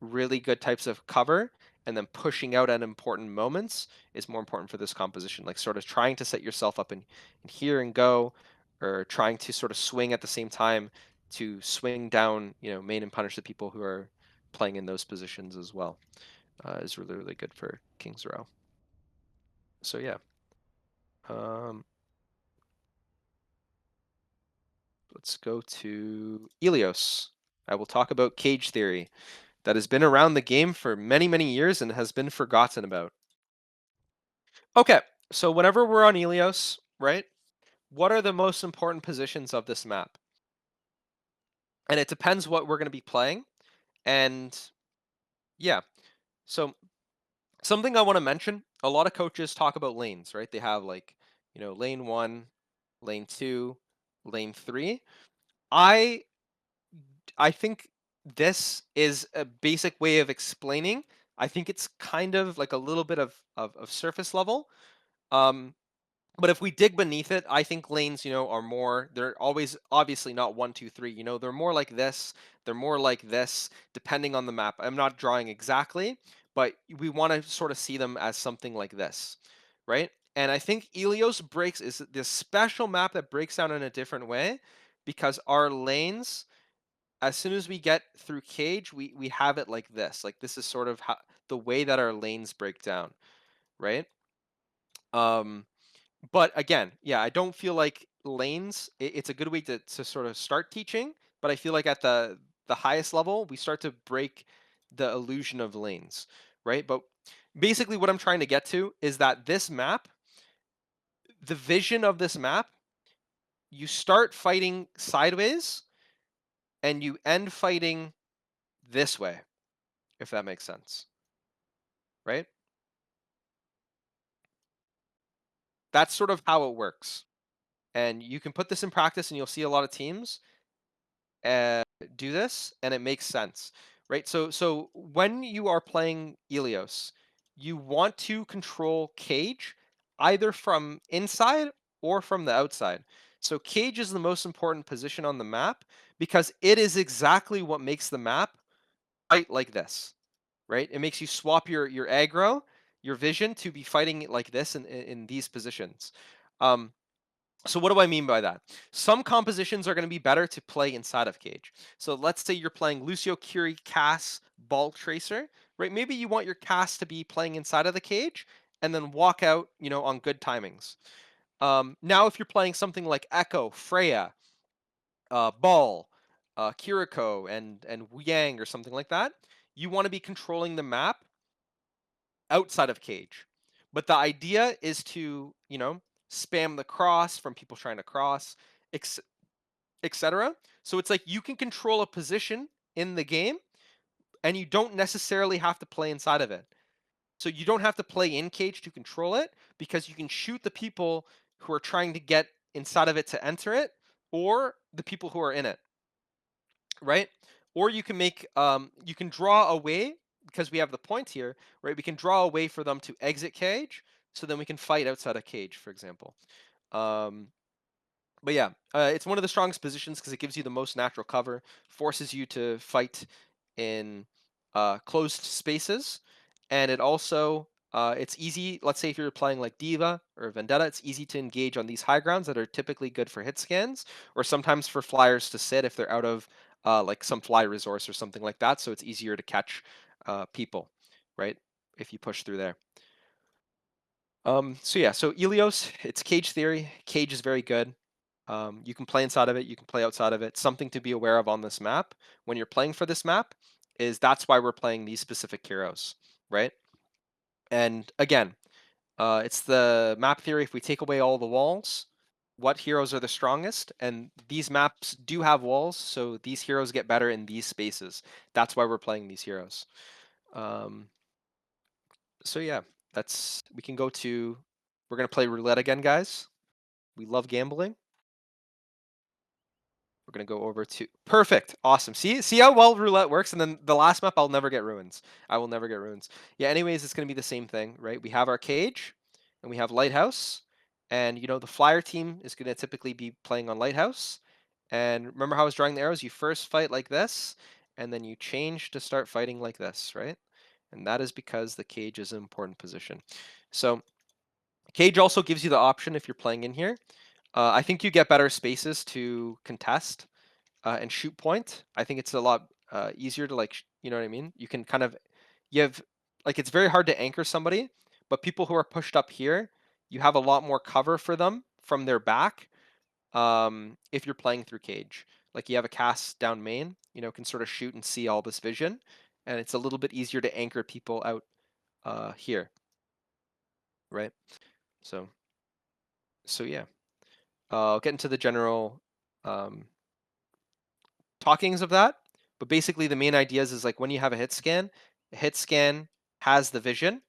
really good types of cover, and then pushing out at important moments is more important for this composition. Like sort of trying to set yourself up in here and go, or trying to sort of swing at the same time to swing down, main and punish the people who are playing in those positions as well, is really, really good for King's Row. So yeah. Um, let's go to Elios. I will talk about cage theory that has been around the game for many, many years and has been forgotten about. Okay, so whenever we're on Elios, right, what are the most important positions of this map? And it depends what we're going to be playing. And yeah, so something I want to mention, a lot of coaches talk about lanes, right? They have like, lane 1, lane 2, lane 3. I I think this is a basic way of explaining. I think it's kind of like a little bit of surface level. Um, but if we dig beneath it, I think lanes, are more, they're always obviously not 1, 2, 3, they're more like this, they're more like this, depending on the map. I'm not drawing exactly, but we want to sort of see them as something like this, right? And I think Elios breaks is this special map that breaks down in a different way because our lanes, as soon as we get through cage, we have it like this. Like this is sort of how the way that our lanes break down, right? Um, but again, yeah, I don't feel like lanes. It's a good way to sort of start teaching, but I feel like at the highest level, we start to break the illusion of lanes, right? But basically, what I'm trying to get to is that this map, the vision of this map, you start fighting sideways and you end fighting this way, if that makes sense, right? That's sort of how it works. And you can put this in practice and you'll see a lot of teams do this and it makes sense, right? So when you are playing Elios, you want to control cage either from inside or from the outside. So cage is the most important position on the map because it is exactly what makes the map fight like this, right? It makes you swap your aggro, your vision to be fighting it like this in these positions. Um, so what do I mean by that? Some compositions are going to be better to play inside of cage. So let's say you're playing Lucio Curie Cass Ball Tracer, right? Maybe you want your Cass to be playing inside of the cage and then walk out, on good timings. Now, if you're playing something like Echo, Freya, Ball, Kiriko, and Wu Yang or something like that, you want to be controlling the map outside of cage. But the idea is to, spam the cross from people trying to cross, etc. So it's like you can control a position in the game and you don't necessarily have to play inside of it. So you don't have to play in cage to control it because you can shoot the people who are trying to get inside of it to enter it or the people who are in it, right? Or you can draw away because we have the point here, right? We can draw a way for them to exit cage so then we can fight outside of cage, for example. Um, but yeah, it's one of the strongest positions because it gives you the most natural cover, forces you to fight in closed spaces, and it also it's easy. Let's say if you're playing like Diva or Vendetta, it's easy to engage on these high grounds that are typically good for hit scans, or sometimes for flyers to sit if they're out of like some fly resource or something like that. So it's easier to catch people, right? If you push through there. So yeah, so Elios, it's cage theory. Cage is very good. You can play inside of it, you can play outside of it. Something to be aware of on this map when you're playing for this map is that's why we're playing these specific heroes, right? And again, it's the map theory. If we take away all the walls, what heroes are the strongest, and these maps do have walls, so these heroes get better in these spaces. That's why we're playing these heroes. Um, so yeah, we can go to, we're gonna play roulette again, guys. We love gambling. We're gonna go over to perfect, awesome. See how well roulette works, and then the last map, I'll never get ruins. I will never get ruins. Yeah. Anyways, it's gonna be the same thing, right? We have our cage, and we have lighthouse, and the flyer team is gonna typically be playing on lighthouse. And remember how I was drawing the arrows? You first fight like this, and then you change to start fighting like this, right? And that is because the cage is an important position. So cage also gives you the option if you're playing in here. I think you get better spaces to contest and shoot point. I think it's a lot easier to like, you know what I mean? You can kind of, you have, like, it's very hard to anchor somebody, but people who are pushed up here, you have a lot more cover for them from their back if you're playing through cage. Like you have a cast down main, can sort of shoot and see all this vision, and it's a little bit easier to anchor people out here, right? So, so yeah. I'll get into the general um, talkings of that. But basically, the main ideas is like when you have a hit scan has the vision,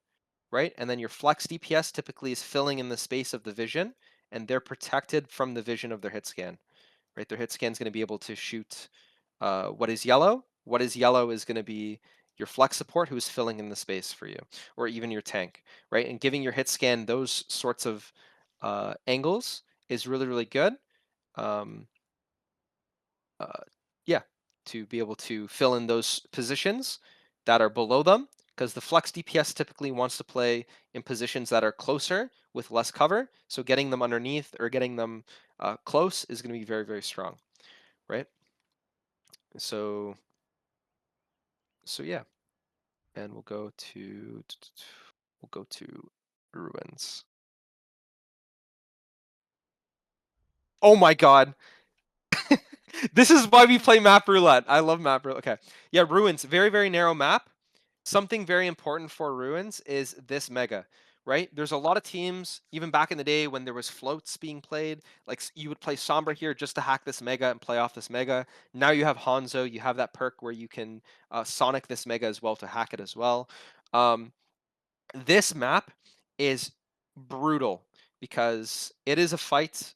right? And then your flex DPS typically is filling in the space of the vision, and they're protected from the vision of their hit scan, right? Their hit scan is going to be able to shoot what is yellow. What is yellow is going to be your flex support who's filling in the space for you, or even your tank, right? And giving your hit scan those sorts of angles is really, really good. Um, uh, yeah, to be able to fill in those positions that are below them, because the flex DPS typically wants to play in positions that are closer with less cover. So getting them underneath or getting them close is going to be very, very strong, right? So, so yeah, and we'll go to ruins. Oh my God. This is why we play map roulette. I love map roulette. Okay. Yeah, ruins, very, very narrow map. Something very important for ruins is this mega, right? There's a lot of teams, even back in the day when there was floats being played, like you would play Sombra here just to hack this mega and play off this mega. Now you have Hanzo, you have that perk where you can Sonic this mega as well to hack it as well. Um, this map is brutal because it is a fight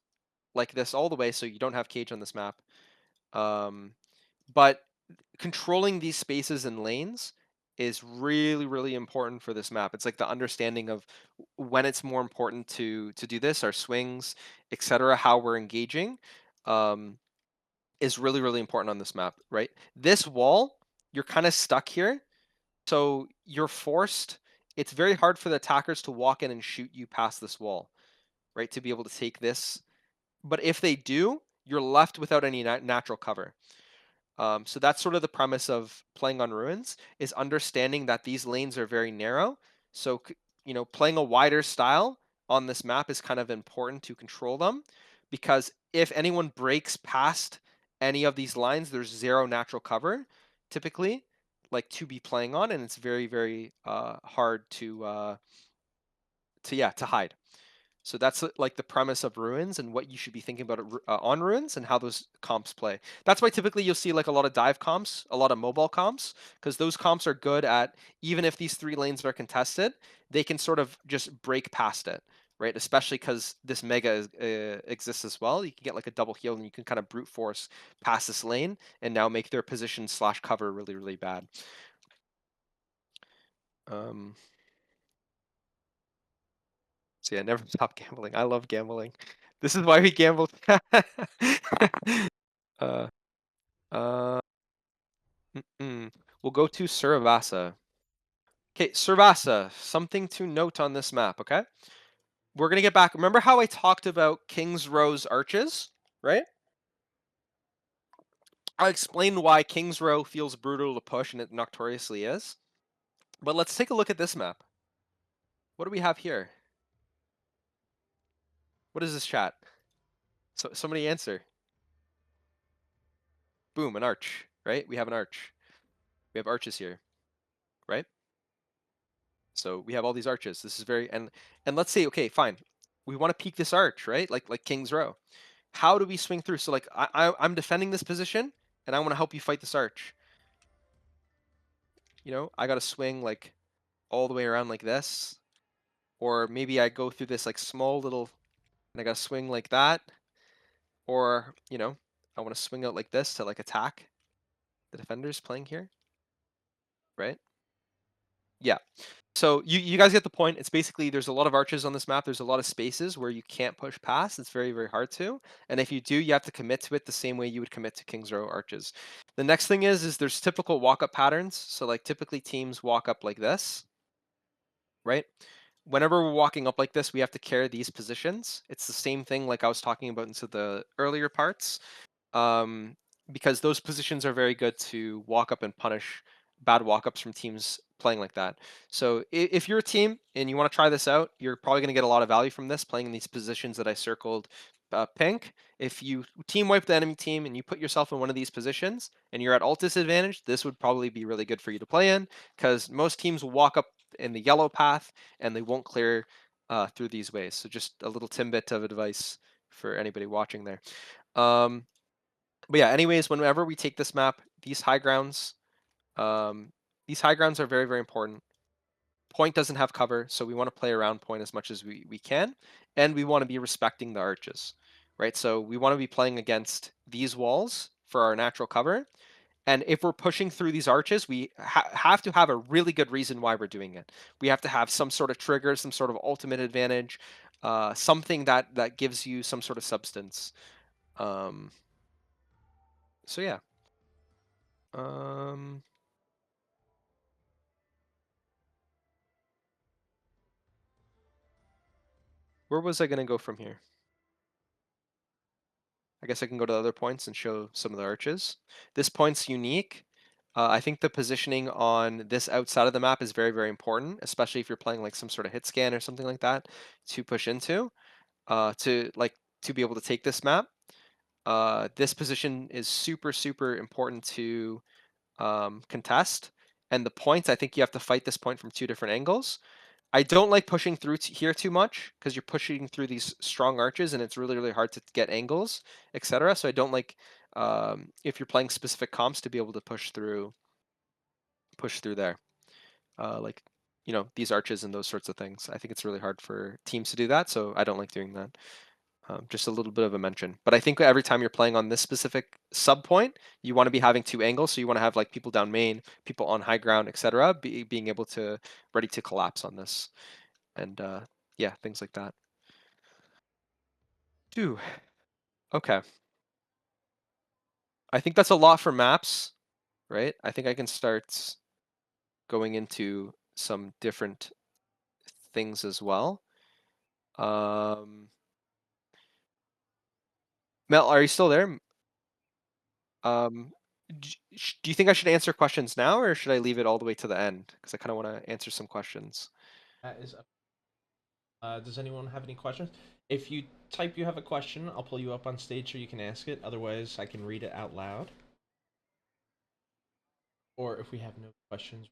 like this all the way, so you don't have cage on this map. But controlling these spaces and lanes is really, really important for this map. It's like the understanding of when it's more important to do this, our swings, etc., how we're engaging, um, is really, really important on this map, right? This wall, you're kind of stuck here, so you're forced. It's very hard for the attackers to walk in and shoot you past this wall, right? To be able to take this, but if they do, you're left without any natural cover. So that's sort of the premise of playing on ruins, is understanding that these lanes are very narrow. So playing a wider style on this map is kind of important to control them, because if anyone breaks past any of these lines, there's zero natural cover typically, like to be playing on, and it's very, very hard to hide. So that's like the premise of ruins and what you should be thinking about on ruins and how those comps play. That's why typically you'll see like a lot of dive comps, a lot of mobile comps, because those comps are good at, even if these three lanes are contested, they can sort of just break past it, right? Especially because this mega exists as well. You can get like a double heal and you can kind of brute force past this lane and now make their position / cover really, really bad. Um, so yeah, never stop gambling. I love gambling. This is why we gamble. uh, uh, we'll go to Suravasa. Okay, Suravasa, something to note on this map, okay? We're gonna get back. Remember how I talked about King's Row's arches, right? I explained why King's Row feels brutal to push, and it notoriously is. But let's take a look at this map. What do we have here? What is this, chat? So somebody answer. Boom, an arch, right? We have an arch. We have arches here, right? So we have all these arches. This is very, and let's say, okay, fine. We want to peek this arch, right? Like King's Row. How do we swing through? So like I'm defending this position, and I want to help you fight this arch. I got to swing like all the way around like this, or maybe I go through this like small little, and I got to swing like that, or I want to swing out like this to like attack the defenders playing here, right? Yeah. So you guys get the point. It's basically there's a lot of arches on this map. There's a lot of spaces where you can't push past. It's very, very hard to. And if you do, you have to commit to it the same way you would commit to King's Row arches. The next thing is there's typical walk-up patterns. So like typically teams walk up like this, right? Whenever we're walking up like this, we have to carry these positions. It's the same thing like I was talking about into the earlier parts, um, because those positions are very good to walk up and punish bad walk ups from teams playing like that. So if you're a team and you want to try this out, you're probably going to get a lot of value from this playing in these positions that I circled pink. If you team wipe the enemy team and you put yourself in one of these positions and you're at alt disadvantage, this would probably be really good for you to play in because most teams will walk up in the yellow path and they won't clear through these ways. So just a little tidbit of advice for anybody watching there. Um, but yeah, anyways, whenever we take this map, um, these high grounds are very, very important. Point doesn't have cover, so we want to play around point as much as we can, and we want to be respecting the arches, right? So we want to be playing against these walls for our natural cover, and if we're pushing through these arches, we have to have a really good reason why we're doing it. We have to have some sort of trigger, some sort of ultimate advantage, something that gives you some sort of substance. Um, so yeah. Um, where was I going to go from here? I guess I can go to the other points and show some of the arches. This point's unique. I think the positioning on this outside of the map is very, very important, especially if you're playing like some sort of hit scan or something like that to push into, to be able to take this map. This position is super, super important to contest. And the points, I think you have to fight this point from two different angles. I don't like pushing through here too much because you're pushing through these strong arches and it's really, really hard to get angles, etc. So I don't like if you're playing specific comps to be able to push through there, like these arches and those sorts of things. I think it's really hard for teams to do that, so I don't like doing that. Just a little bit of a mention, but I think every time you're playing on this specific sub point, you want to be having two angles. So you want to have like people down main, people on high ground, etc. Being able to ready to collapse on this, and yeah, things like that. Phew. Okay. I think that's a lot for maps, right? I think I can start going into some different things as well. Mel, are you still there? Um, do you think I should answer questions now, or should I leave it all the way to the end? Because I kind of want to answer some questions. That is. Does anyone have any questions? If you type you have a question, I'll pull you up on stage so you can ask it. Otherwise, I can read it out loud. Or if we have no questions,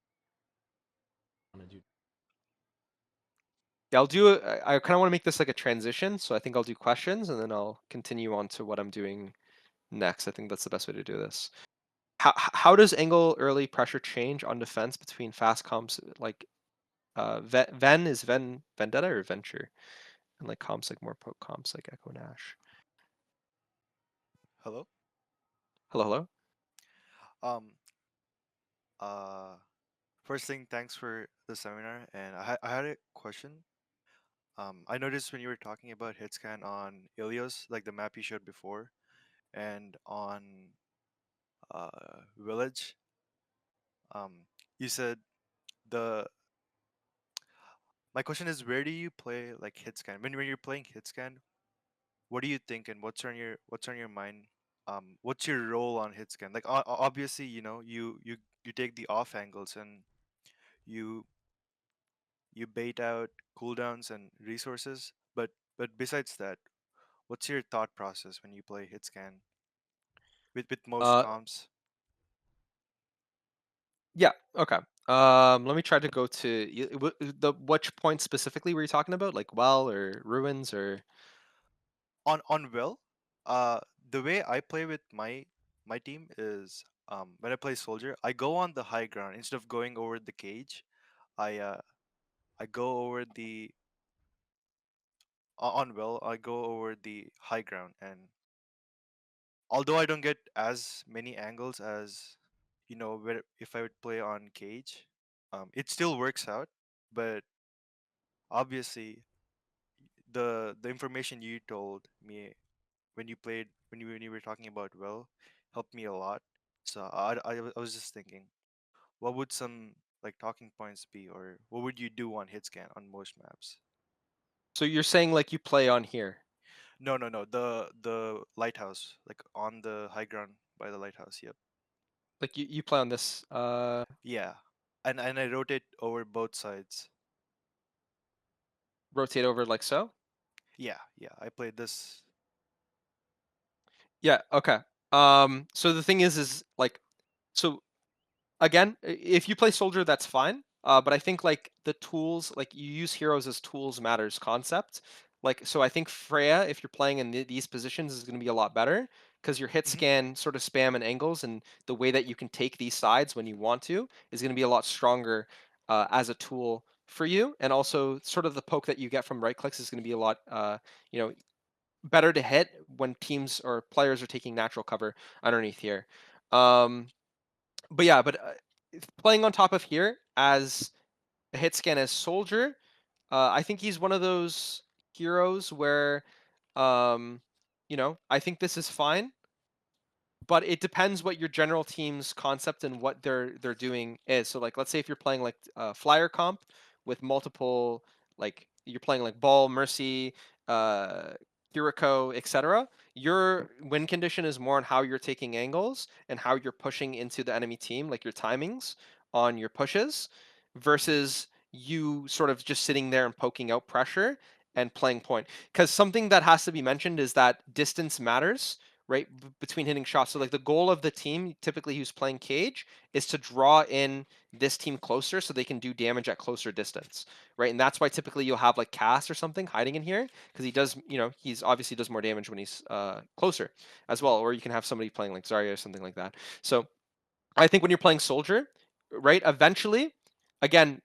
we want to do. Yeah, I'll do. I kind of want to make this like a transition, so I think I'll do questions and then I'll continue on to what I'm doing next. I think that's the best way to do this. How does angle early pressure change on defense between fast comps like Ven is Vendetta or Venture, and like comps like more pro comps like Echo Nash. Hello. Hello, hello. Um. Uh. First thing, thanks for the seminar. And I had a question. I noticed when you were talking about hit scan on Ilios, like the map you showed before, and on Village. You said the. My question is, where do you play like hit scan? When you're playing hit scan, what do you think and what's on your mind? What's your role on hit scan? Like obviously, you take the off angles and you you bait out cooldowns and resources. But besides that, what's your thought process when you play hit scan with most Uh, comps? yeah, okay. Let me try to go to the which point specifically were you talking about? Like well or ruins or On well, uh, the way I play with my team is when I play soldier, I go on the high ground instead of going over the cage. I go over the on well. I go over the high ground, and although I don't get as many angles as where if I would play on cage, it still works out. But obviously, the information you told me when you were talking about well helped me a lot. So I was just thinking, what would some like talking points be, or what would you do on hit scan on most maps? so you're saying like you play on here. No, the lighthouse, like on the high ground by the lighthouse. Yep. Like you play on this Yeah, and I rotate over both sides. rotate over like so? Yeah, I played this. Yeah, okay. So the thing is like so again, if you play soldier, that's fine. But I think like the tools, like you use heroes as tools matters concept. Like so, I think Freya, if you're playing in these positions, is going to be a lot better because your hit Hmm. scan sort of spam and angles, and the way that you can take these sides when you want to is going to be a lot stronger as a tool for you. And also, sort of the poke that you get from right clicks is going to be a lot, you know, better to hit when teams or players are taking natural cover underneath here. Um, but yeah, but playing on top of here as a hit scan as soldier, I think he's one of those heroes where, um, I think this is fine, but it depends what your general team's concept and what they're doing is. So like, let's say if you're playing like flyer comp with multiple, like you're playing like ball, mercy, uh, Kiriko, etc. Your win condition is more on how you're taking angles and how you're pushing into the enemy team, like your timings on your pushes, Hmm. versus you sort of just sitting there and poking out pressure and playing point. Because something that has to be mentioned is that distance matters, right, between hitting shots. So like the goal of the team, typically who's playing cage, is to draw in this team closer so they can do damage at closer distance, right? And that's why typically you'll have like Cass or something hiding in here because he does, he's obviously does more damage when he's closer as well. Or you can have somebody playing like Zarya or something like that. So I think when you're playing soldier, right, eventually, again,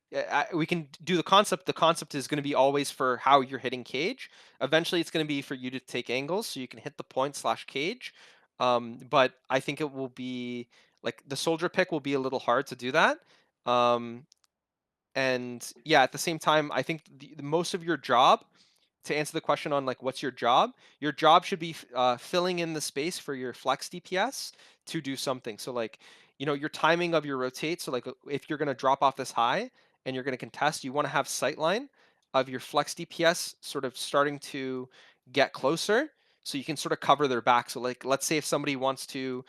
we can do the concept. The concept is going to be always for how you're hitting cage. Eventually, it's going to be for you to take angles so you can hit the point slash cage. But I think it will be like the soldier pick will be a little hard to do that. Um, and yeah, at the same time, I think the most of your job, to answer the question on like what's your job should be filling in the space for your flex DPS to do something. So like, your timing of your rotate. So like if you're going to drop off this high and you're going to contest, you want to have sightline of your flex DPS sort of starting to get closer so you can sort of cover their back. So like let's say if somebody wants to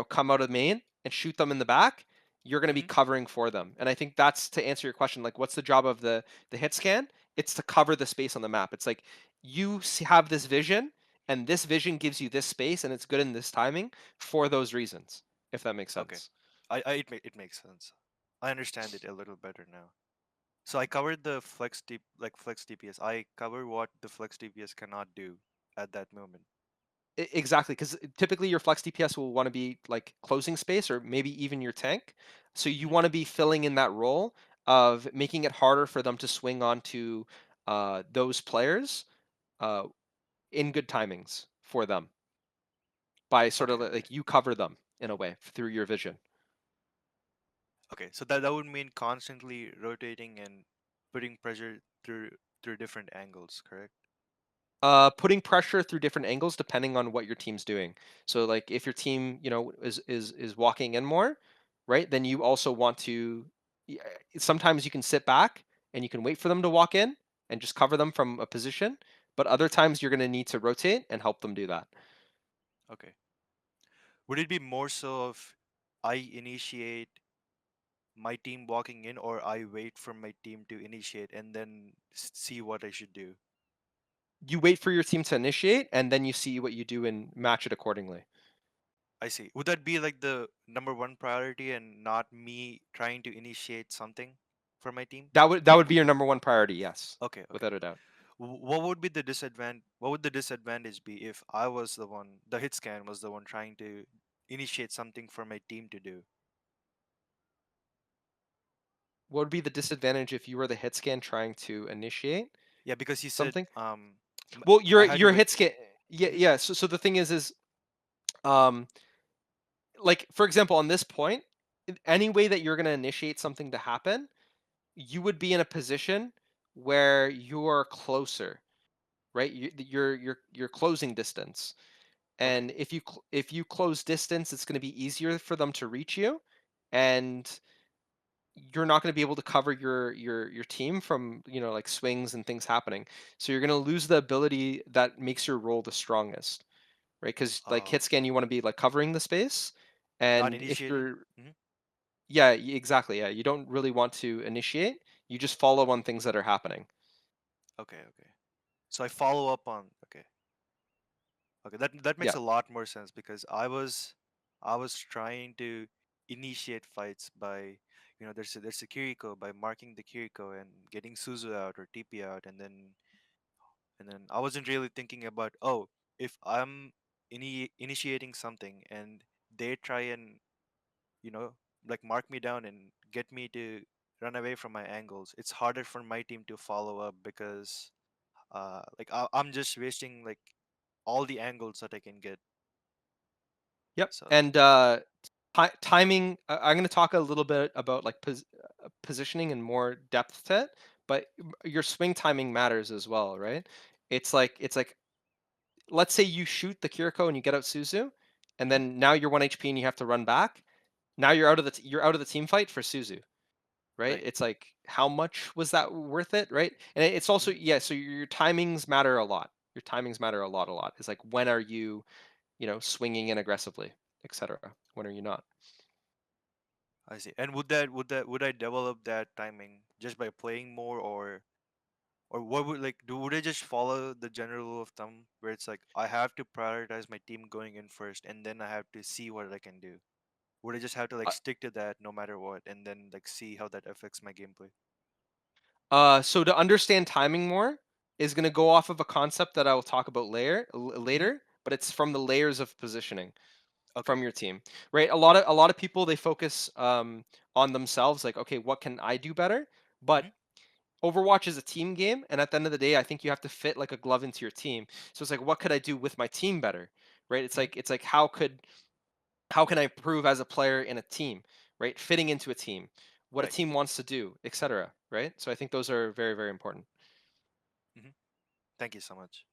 come out of main and shoot them in the back, you're going to be Hmm. covering for them. And I think that's to answer your question, like what's the job of the hit scan? It's to cover the space on the map. It's like you have this vision and this vision gives you this space and it's good in this timing for those reasons, if that makes Okay, sense. it makes sense. I understand it a little better now. So I covered the flex DPS. I cover what the flex DPS cannot do at that moment. Exactly, because typically your flex DPS will want to be like closing space or maybe even your tank. So you Hmm. want to be filling in that role of making it harder for them to swing onto those players uh, in good timings for them by sort of Okay, like you cover them in a way through your vision. okay. So that would mean constantly rotating and putting pressure through different angles, correct? Putting pressure through different angles depending on what your team's doing. So like if your team, is walking in more, right? Then you also want to sometimes you can sit back and you can wait for them to walk in and just cover them from a position, but other times you're going to need to rotate and help them do that. Okay. Would it be more so of I initiate my team walking in, or I wait for my team to initiate and then see what I should do? You wait for your team to initiate and then you see what you do and match it accordingly. I see. Would that be like the number one priority and not me trying to initiate something for my team? That would be your number one priority, yes, Okay, okay. without a doubt. What would be the disadvantage? What would the disadvantage be if I was the one, the hit scan was the one trying to initiate something for my team to do? What would be the disadvantage if you were the hit scan trying to initiate Yeah, because you said something? m- Well, I you're had to you're a wait. hit scan. Yeah, Mhm. yeah. So the thing is, um, like for example, on this point, any way that you're going to initiate something to happen, you would be in a position where you're closer, right? You're closing distance, Okay. and if you close distance, it's going to be easier for them to reach you, and you're not going to be able to cover your team from like swings and things happening. So you're going to lose the ability that makes your role the strongest, right? Because like hit Oh, scan, you want to be like covering the space, not and if initiating. you're Hmm. yeah, exactly, yeah, you don't really want to initiate. You just follow on things that are happening. Okay, okay. So I follow up on. Okay, okay. That makes Yeah. a lot more sense because I was trying to initiate fights by, there's a Kiriko by marking the Kiriko and getting Suzu out or TP out, and then I wasn't really thinking about, oh, if I'm initiating something and they try and, you know like mark me down and get me to run away from my angles, it's harder for my team to follow up because like I'm just wasting like all the angles that I can get. Yep. So And timing. I'm going to talk a little bit about like positioning and more depth to it, but your swing timing matters as well, right? It's like let's say you shoot the Kiriko and you get out Suzu, and mhm, then now you're 1 HP and you have to run back. Now you're out of you're out of the team fight for Suzu, right? right. It's like how much was that worth it, right? And it's also Mhm, yeah. So your timings matter a lot. Your timings matter a lot. It's like when are you swinging in aggressively, etc. When are you not? I see. And would I develop that timing just by playing more, or what would I just follow the general rule of thumb where it's like I have to prioritize my team going in first and then I have to see what I can do? Would I just have to like stick to that no matter what and then like see how that affects my gameplay? So to understand timing more is going to go off of a concept that I will talk about Hmm. later, but it's from the layers of positioning Okay. from your team, right? A lot of people they focus on themselves, like, okay, what can I do better? But Hmm. Overwatch is a team game, and at the end of the day, I think you have to fit like a glove into your team. So it's like, what could I do with my team better, right? It's Hmm. like it's like how can I improve as a player in a team, right? Fitting into a team, what a Right. team wants to do, etc. Right? So I think those are very, very important. Hmm. Thank you so much.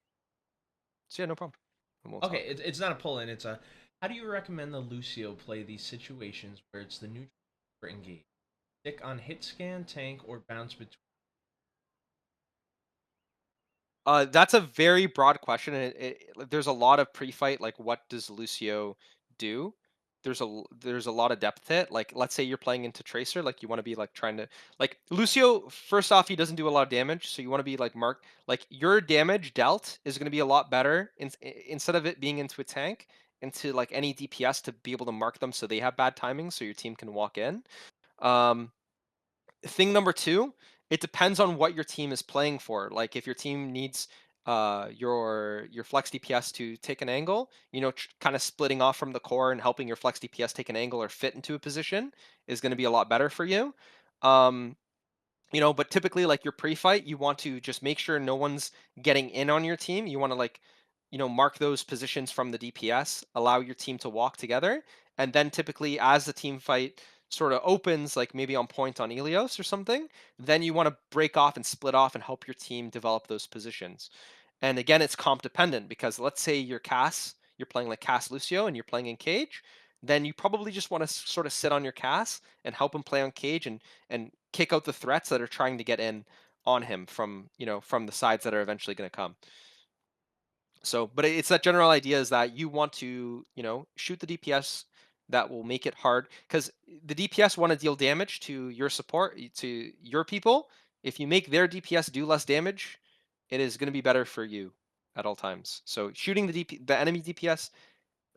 So yeah, no problem. And we'll Okay, talk. it's not a pull in. It's a. How do you recommend the Lucio play these situations where it's the neutral or engage? Stick on hit scan, tank, or bounce between? That's a very broad question, and like, there's a lot of pre-fight. Like, what does Lucio do? There's a lot of depth to it. Like, let's say you're playing into Tracer, like you want to be like trying to like Lucio. First off, he doesn't do a lot of damage, so you want to be like mark like your damage dealt is going to be a lot better instead of it being into a tank, into like any DPS to be able to mark them so they have bad timing, so your team can walk in. Um, Thing number two, it depends on what your team is playing for. Like if your team needs your flex DPS to take an angle, kind of splitting off from the core and helping your flex DPS take an angle or fit into a position is going to be a lot better for you. Um, but typically like your pre-fight, you want to just make sure no one's getting in on your team. You want to like, mark those positions from the DPS, allow your team to walk together, and then typically as the team fight sort of opens, like maybe on point on Elios or something, then you want to break off and split off and help your team develop those positions. And again, it's comp dependent because let's say you're playing like Cass Lucio and you're playing in Cage, then you probably just want to sort of sit on your Cass and help him play on Cage and kick out the threats that are trying to get in on him from the sides that are eventually going to come. So, but it's that general idea is that you want to, shoot the DPS that will make it hard because the DPS want to deal damage to your support, to your people. If you make their DPS do less damage, it is going to be better for you at all times. So, shooting the enemy DPS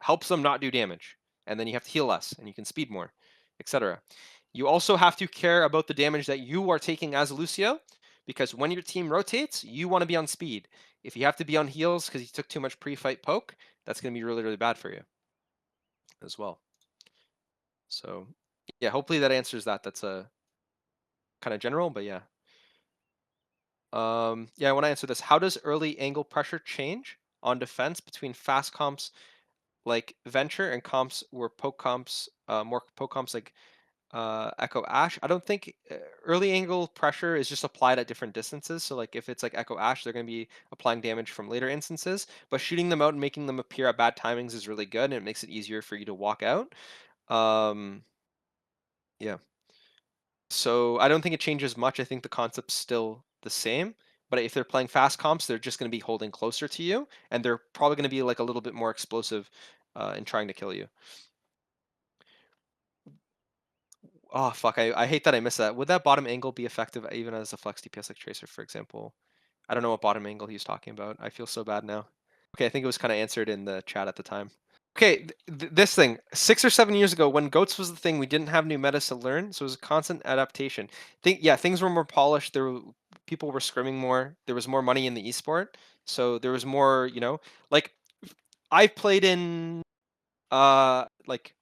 helps them not do damage. and then you have to heal less, and you can speed more, etc. You also have to care about the damage that you are taking as Lucio, because when your team rotates, you want to be on speed. If you have to be on heals because you took too much pre-fight poke, that's going to be really, really bad for you as well. So yeah, hopefully that answers that. That's a kind of general, but yeah. Yeah, I want to answer this. How does early angle pressure change on defense between fast comps like Venture and comps where poke comps, more poke comps like Echo Ash? I don't think early angle pressure is just applied at different distances. So like if it's like Echo Ash, they're going to be applying damage from later instances, but shooting them out and making them appear at bad timings is really good, and it makes it easier for you to walk out. Yeah. So I don't think it changes much. I think the concept's still the same. But if they're playing fast comps, they're just going to be holding closer to you, and they're probably going to be like a little bit more explosive in trying to kill you. Oh fuck! I hate that I missed that. Would that bottom angle be effective even as a flex DPS like Tracer, for example? I don't know what bottom angle he's talking about. I feel so bad now. Okay, I think it was kind of answered in the chat at the time. Okay, this thing 6 or 7 years ago when goats was the thing, we didn't have new metas to learn, so it was a constant adaptation. Yeah, things were more polished. People were scrimming more. There was more money in the esport, so there was more. Like I've played in like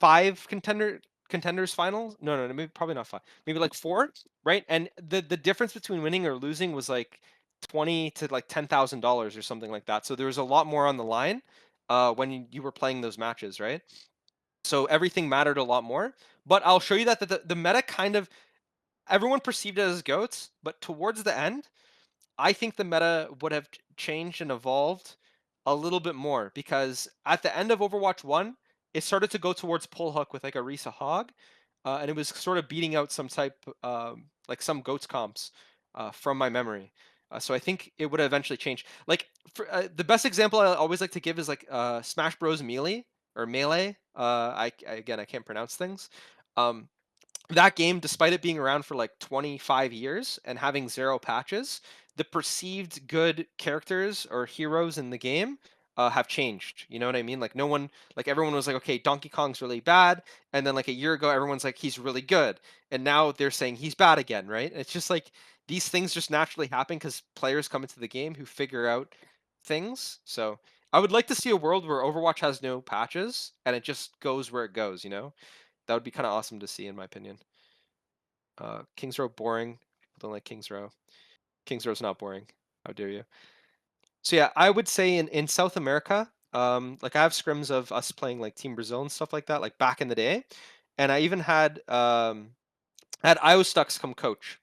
5 contenders finals. No, maybe probably not 5. Maybe like 4, right? And the difference between winning or losing was like 20 to like $10,000 or something like that. So there was a lot more on the line when you were playing those matches, right? So everything mattered a lot more. But I'll show you that the meta kind of everyone perceived it as goats, but towards the end, I think the meta would have changed and evolved a little bit more, because at the end of Overwatch 1, it started to go towards pull hook with like a Risa Hog, and it was sort of beating out some type, like some goats comps from my memory. So I think it would eventually change. Like the best example I always like to give is like Smash Bros. Melee or Melee. Again, I can't pronounce things. Um, that game, despite it being around for like 25 years and having 0 patches, the perceived good characters or heroes in the game have changed. You know what I mean? Like no one, like everyone was like, okay, Donkey Kong's really bad, and then like a year ago, everyone's like, he's really good, and now they're saying he's bad again, right? It's just like these things just naturally happen because players come into the game who figure out things. So I would like to see a world where Overwatch has no patches and it just goes where it goes. That would be kind of awesome to see, in my opinion. Kings Row boring. People don't like Kings Row. Kings Row's not boring. How dare you? So yeah, I would say in South America, like I have scrims of us playing like Team Brazil and stuff like that, like back in the day, and I even had IOStux come coach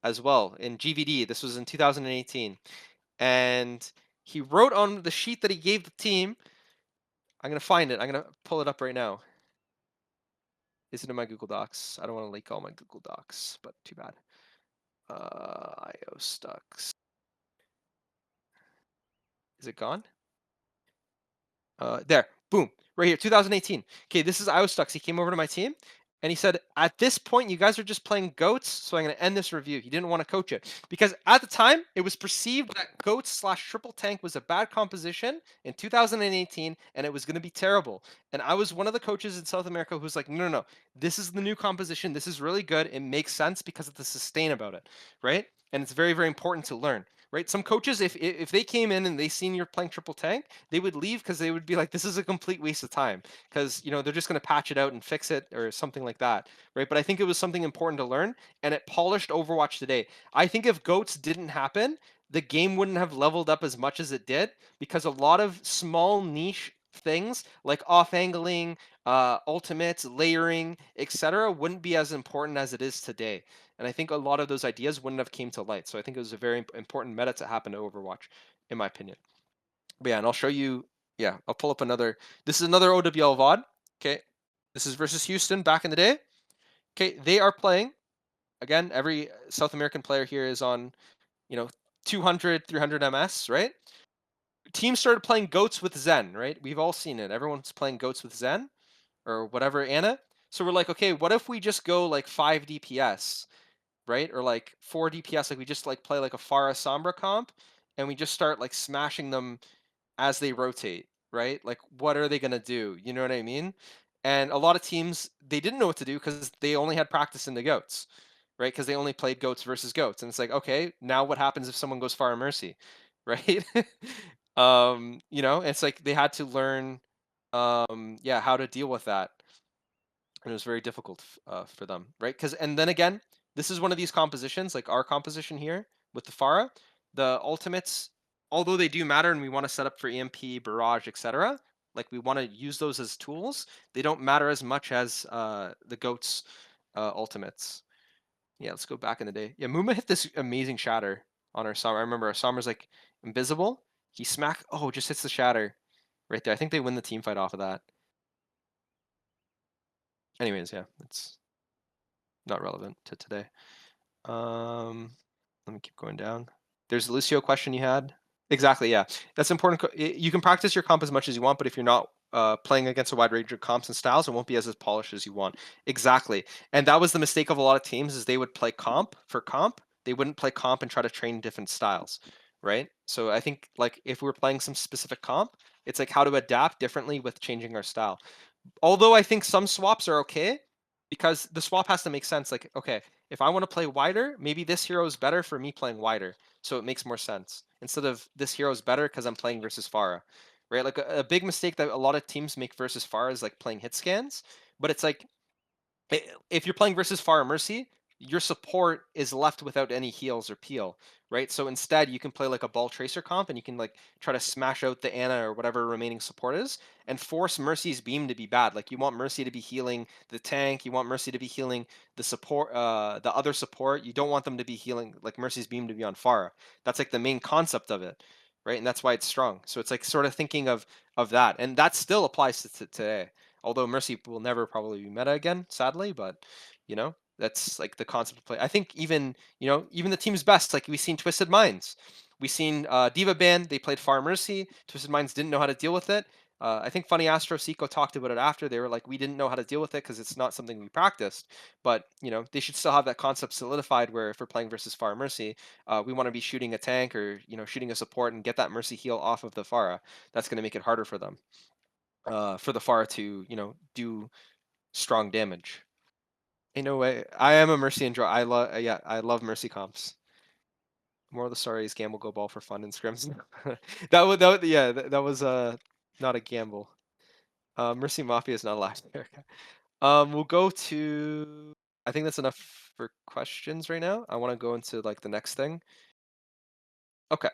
as well in GVD. This was in 2018, and he wrote on the sheet that he gave the team. I'm gonna find it. I'm gonna pull it up right now. Is it in my Google Docs? I don't want to leak all my Google Docs, but too bad. IOStux. Is it gone? There, boom, right here, 2018. Okay, this is IOStux. He came over to my team and he said, at this point, you guys are just playing goats, so I'm going to end this review. He didn't want to coach it because at the time, it was perceived that goats/triple tank was a bad composition in 2018 and it was going to be terrible. And I was one of the coaches in South America who was like, no, this is the new composition. This is really good. It makes sense because of the sustain about it, right? And it's very, very important to learn. Right, some coaches, if they came in and they seen you're playing triple tank, they would leave because they would be like, this is a complete waste of time, because they're just going to patch it out and fix it or something like that, right? But I think it was something important to learn, and it polished Overwatch today. I think if goats didn't happen, the game wouldn't have leveled up as much as it did, because a lot of small niche things like off angling, ultimates, layering, etc., wouldn't be as important as it is today. And I think a lot of those ideas wouldn't have came to light. So I think it was a very important meta to happen to Overwatch, in my opinion. But yeah, and I'll show you. Yeah, I'll pull up another. This is another OWL VOD. Okay, this is versus Houston back in the day. Okay, they are playing. Again, every South American player here is on, 200, 300 MS, right? Teams started playing goats with Zen, right? We've all seen it. Everyone's playing goats with Zen or whatever, Anna. So we're like, okay, what if we just go like 5 DPS? Right? Or like 4 DPS, like we just like play like a Pharah Sombra comp and we just start like smashing them as they rotate. right? Like, what are they gonna do? You know what I mean? And a lot of teams, they didn't know what to do because they only had practice in the goats, right? Because they only played goats versus goats, and it's like, okay, now what happens if someone goes far mercy, right? It's like they had to learn, yeah, how to deal with that, and it was very difficult for them, right? Because and then again, this is one of these compositions, like our composition here with the Pharah, the ultimates, although they do matter, and we want to set up for EMP, barrage, etc. Like we want to use those as tools. They don't matter as much as the goats ultimates. Yeah, let's go back in the day. Yeah, Muma hit this amazing shatter on our Sommer. I remember our Sommer's like invisible. He just hits the shatter right there. I think they win the team fight off of that. Anyways, yeah, it's not relevant to today. Let me keep going down. There's a Lucio question you had. Exactly, yeah. That's important. You can practice your comp as much as you want, but if you're not playing against a wide range of comps and styles, it won't be as polished as you want. Exactly. And that was the mistake of a lot of teams is they would play comp for comp. They wouldn't play comp and try to train different styles, right? So I think like if we're playing some specific comp, it's like how to adapt differently with changing our style. Although I think some swaps are okay because the swap has to make sense. Like, okay, if I want to play wider, maybe this hero is better for me playing wider. So it makes more sense instead of this hero is better because I'm playing versus Pharah, right? Like a big mistake that a lot of teams make versus Pharah is like playing hit scans, but it's like if you're playing versus Fire Mercy, your support is left without any heals or peel, right? So instead, you can play like a Ball Tracer comp, and you can like try to smash out the Ana or whatever remaining support is, and force Mercy's beam to be bad. Like you want Mercy to be healing the tank, you want Mercy to be healing the support, the other support. You don't want them to be healing like Mercy's beam to be on Pharah. That's like the main concept of it, right? And that's why it's strong. So it's like sort of thinking of that, and that still applies to today. Although Mercy will never probably be meta again, sadly, but that's like the concept of play. I think even the team's best, like we've seen Twisted Minds. We've seen Diva Band, they played Far Mercy. Twisted Minds didn't know how to deal with it. I think Funny Astro Seiko talked about it after. They were like, we didn't know how to deal with it because it's not something we practiced. But they should still have that concept solidified where if we're playing versus Far Mercy, we want to be shooting a tank or shooting a support and get that Mercy heal off of the Pharah. That's going to make it harder for them. For the Pharah to do strong damage. In a way, I am a Mercy enjoyer. I love Mercy comps. More of the story is gamble go ball for fun and scrims. that was not a gamble. Mercy Mafia is not allowed here. We'll go to. I think that's enough for questions right now. I want to go into like the next thing. Okay.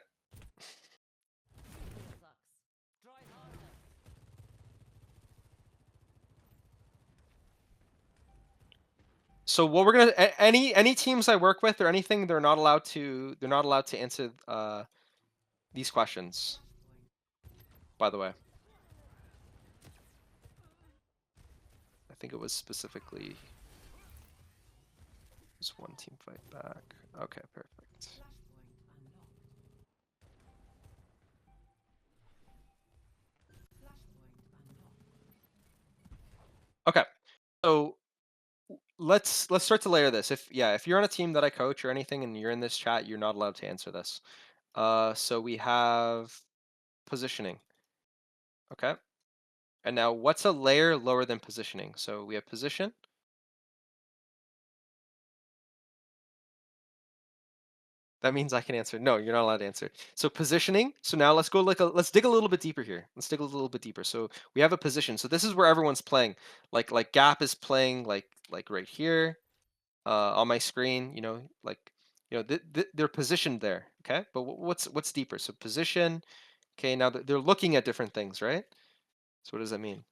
So what we're gonna any teams I work with or anything, they're not allowed to answer these questions. By the way, I think it was specifically just one team fight back. Okay, perfect. Okay, so let's start to layer this. If you're on a team that I coach or anything and you're in this chat, you're not allowed to answer this. So we have positioning. Okay. And now what's a layer lower than positioning? So we have position. That means I can answer. No, you're not allowed to answer. So positioning. So now let's go let's dig a little bit deeper here. Let's dig a little bit deeper. So we have a position. So this is where everyone's playing. Like Gap is playing like right here on my screen. They're positioned there. Okay, but what's deeper? So position. Okay, now they're looking at different things, right? So what does that mean?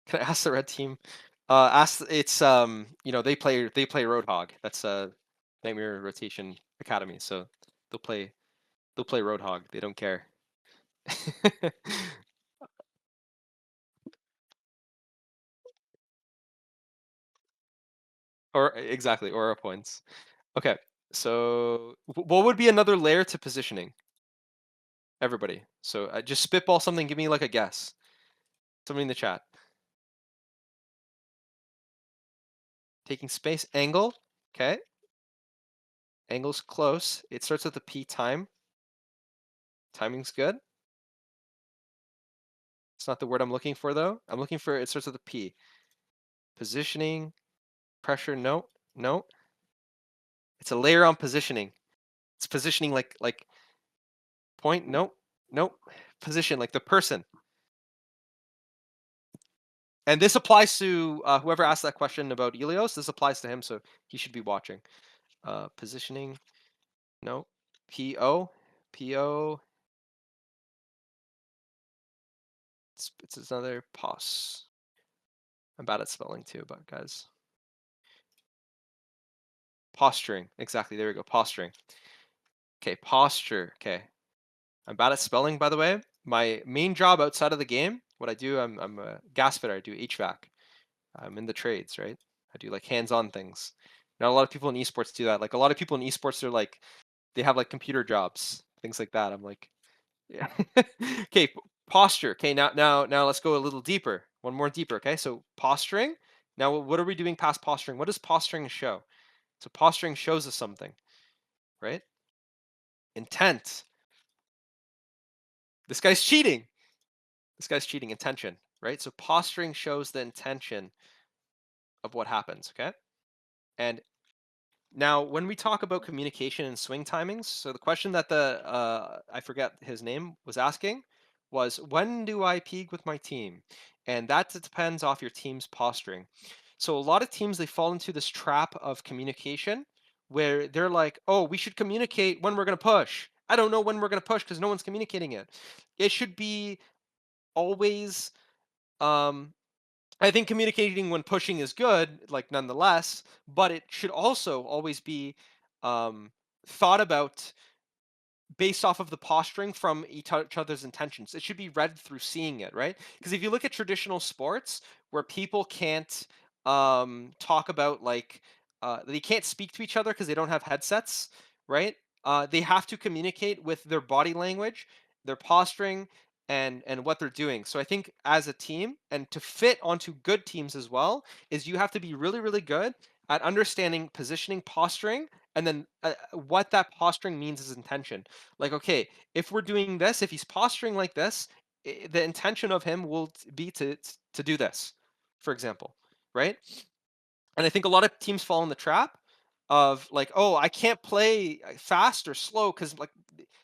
Can I ask the red team? Ask it's they play Roadhog. That's Nightmare Rotation Academy. So they'll play Roadhog. They don't care. Or exactly aura points. Okay, so what would be another layer to positioning? Everybody. So just spitball something. Give me like a guess. Somebody in the chat. Taking space. Angle. Okay. Angle's close. It starts with a P time. Timing's good. It's not the word I'm looking for though. I'm looking for, it starts with a P. Positioning, pressure, no, no. It's a layer on positioning. It's positioning like point, nope, nope. Position, like the person. And this applies to whoever asked that question about Elios. This applies to him, so he should be watching. Positioning, no. PO, PO. It's another pos. I'm bad at spelling too, but guys. Posturing, exactly. There we go. Posturing. Okay, posture. Okay, I'm bad at spelling, by the way. My main job outside of the game, what I do, I'm a gas fitter. I do HVAC. I'm in the trades, right? I do like hands-on things. Not a lot of people in esports do that. Like a lot of people in esports are like, they have like computer jobs, things like that. I'm like, yeah. Okay, posture. Okay, now let's go a little deeper. One more deeper. Okay, so posturing. Now, what are we doing past posturing? What does posturing show? So posturing shows us something, right? Intent. This guy's cheating. This guy's cheating. Intention, right? So posturing shows the intention of what happens. Okay, and now, when we talk about communication and swing timings, so the question that the I forget his name was asking was, when do I peak with my team? And that depends off your team's posturing. So a lot of teams, they fall into this trap of communication where they're like, oh, we should communicate when we're going to push. I don't know when we're going to push because no one's communicating it. It should be always um, I think communicating when pushing is good, like nonetheless, but it should also always be um, thought about based off of the posturing from each other's intentions. It should be read through seeing it, right? Because if you look at traditional sports where people can't talk about like they can't speak to each other because they don't have headsets, right? They have to communicate with their body language, their posturing, and what they're doing. So I think as a team, and to fit onto good teams as well, is you have to be really, really good at understanding positioning, posturing, and then what that posturing means is intention. Like, okay, if we're doing this, if he's posturing like this, the intention of him will be to do this, for example, right? And I think a lot of teams fall in the trap of like, oh, I can't play fast or slow because like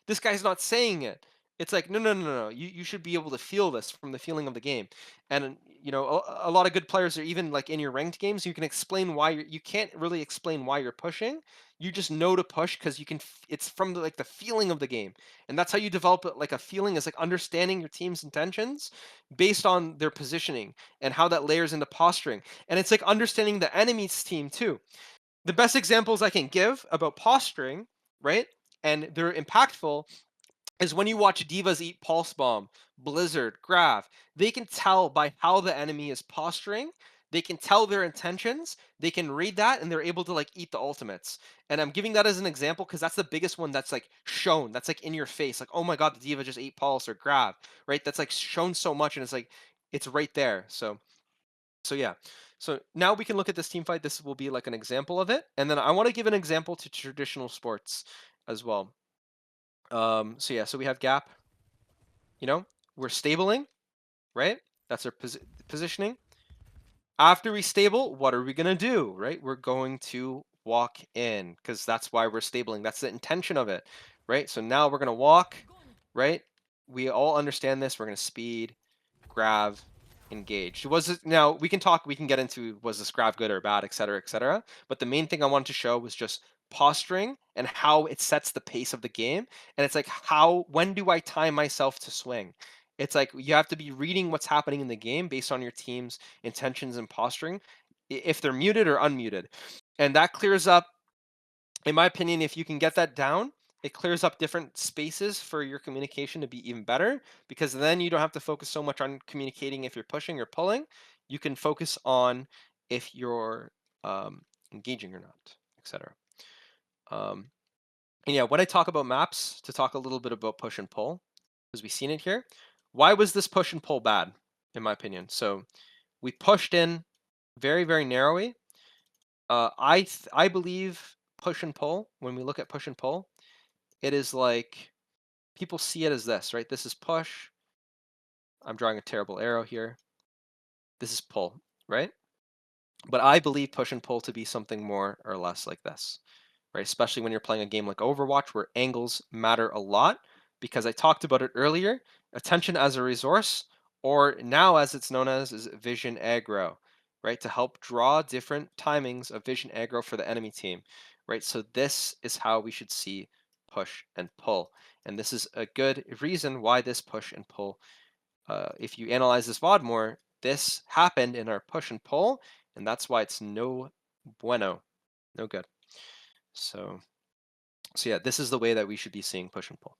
this guy's not saying it. It's like, no, no, no, no. You should be able to feel this from the feeling of the game. And you know, a lot of good players are even like in your ranked games. You can explain why you can't really explain why you're pushing. You just know to push because you can. It's from the, like the feeling of the game, and that's how you develop like a feeling is like understanding your team's intentions based on their positioning and how that layers into posturing. And it's like understanding the enemy's team too. The best examples I can give about posturing, right? And they're impactful is when you watch divas eat Pulse Bomb, Blizzard, Grav. They can tell by how the enemy is posturing. They can tell their intentions. They can read that, and they're able to like eat the ultimates. And I'm giving that as an example because that's the biggest one that's like shown. That's like in your face. Like, oh my god, the diva just ate Pulse or Grav, right? That's like shown so much, and it's like it's right there. So yeah. So now we can look at this team fight. This will be like an example of it, and then I want to give an example to traditional sports as well. So yeah, so we have gap. You know, we're stabling, right? That's our positioning. After we stable, what are we gonna do, right? We're going to walk in because that's why we're stabling. That's the intention of it, right? So now we're gonna walk, right? We all understand this. We're gonna speed, grab, engage. Was it now we can talk, we can get into was this grab good or bad, etc., etc. But the main thing I wanted to show was just posturing and how it sets the pace of the game. And it's like how when do I time myself to swing? It's like you have to be reading what's happening in the game based on your team's intentions and posturing, if they're muted or unmuted. And that clears up, in my opinion, if you can get that down, it clears up different spaces for your communication to be even better because then you don't have to focus so much on communicating if you're pushing or pulling. You can focus on if you're engaging or not, etc. And yeah, when I talk about maps, to talk a little bit about push and pull, because we've seen it here. Why was this push and pull bad, in my opinion? So we pushed in very, very narrowly. I believe push and pull, when we look at push and pull, it is like people see it as this, right? This is push. I'm drawing a terrible arrow here. This is pull, right? But I believe push and pull to be something more or less like this, right? Especially when you're playing a game like Overwatch where angles matter a lot, because I talked about it earlier, attention as a resource, or now as it's known as, is vision aggro, right? To help draw different timings of vision aggro for the enemy team, right? So this is how we should see push and pull. And this is a good reason why this push and pull, if you analyze this VOD more, this happened in our push and pull, and that's why it's no bueno, no good. So yeah, this is the way that we should be seeing push and pull.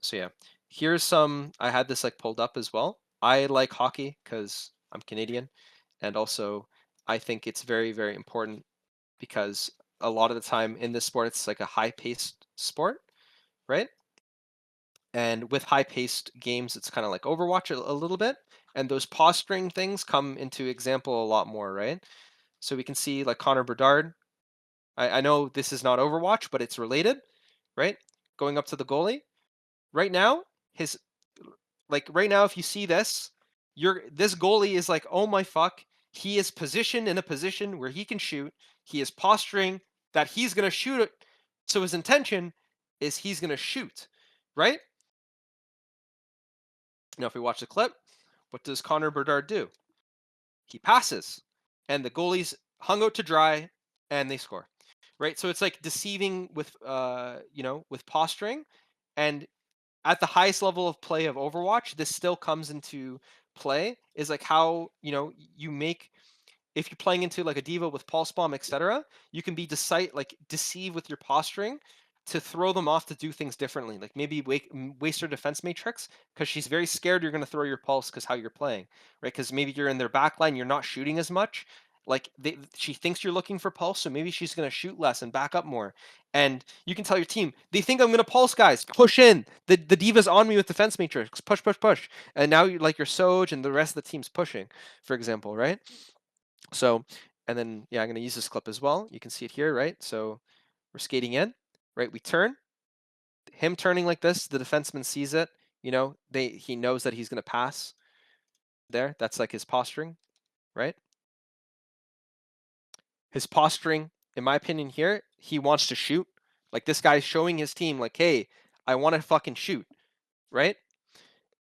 So yeah, here's some, I had this like pulled up as well. I like hockey because I'm Canadian, and also I think it's very, very important because a lot of the time in this sport, it's like a high-paced sport, right? And with high-paced games, it's kind of like Overwatch a little bit, and those posturing things come into example a lot more, right? So we can see like Connor Bedard. I know this is not Overwatch, but it's related, right? Going up to the goalie. Right now, his like right now, if you see this, this goalie is like, oh my fuck, he is positioned in a position where he can shoot. He is posturing that he's gonna shoot it. So his intention is he's gonna shoot, right? Now, if we watch the clip, what does Connor Bedard do? He passes, and the goalie's hung out to dry, and they score. Right, so it's like deceiving with, with posturing, and at the highest level of play of Overwatch, this still comes into play. Is like how you make, if you're playing into like a diva with pulse bomb, etc., you can be deceive with your posturing to throw them off to do things differently. Like maybe waste her defense matrix because she's very scared you're going to throw your pulse because how you're playing, right? Because maybe you're in their back line, you're not shooting as much. Like she thinks you're looking for pulse, so maybe she's going to shoot less and back up more. And you can tell your team, they think I'm going to pulse, guys. Push in. The diva's on me with defense matrix. Push, push, push. And now you like your Soj and the rest of the team's pushing, for example, right? So, and then, yeah, I'm going to use this clip as well. You can see it here, right? So we're skating in, right? We turn. Him turning like this, the defenseman sees it. He knows that he's going to pass there. That's like his posturing, right? His posturing, in my opinion here, he wants to shoot. Like this guy's showing his team like, hey, I want to fucking shoot, right?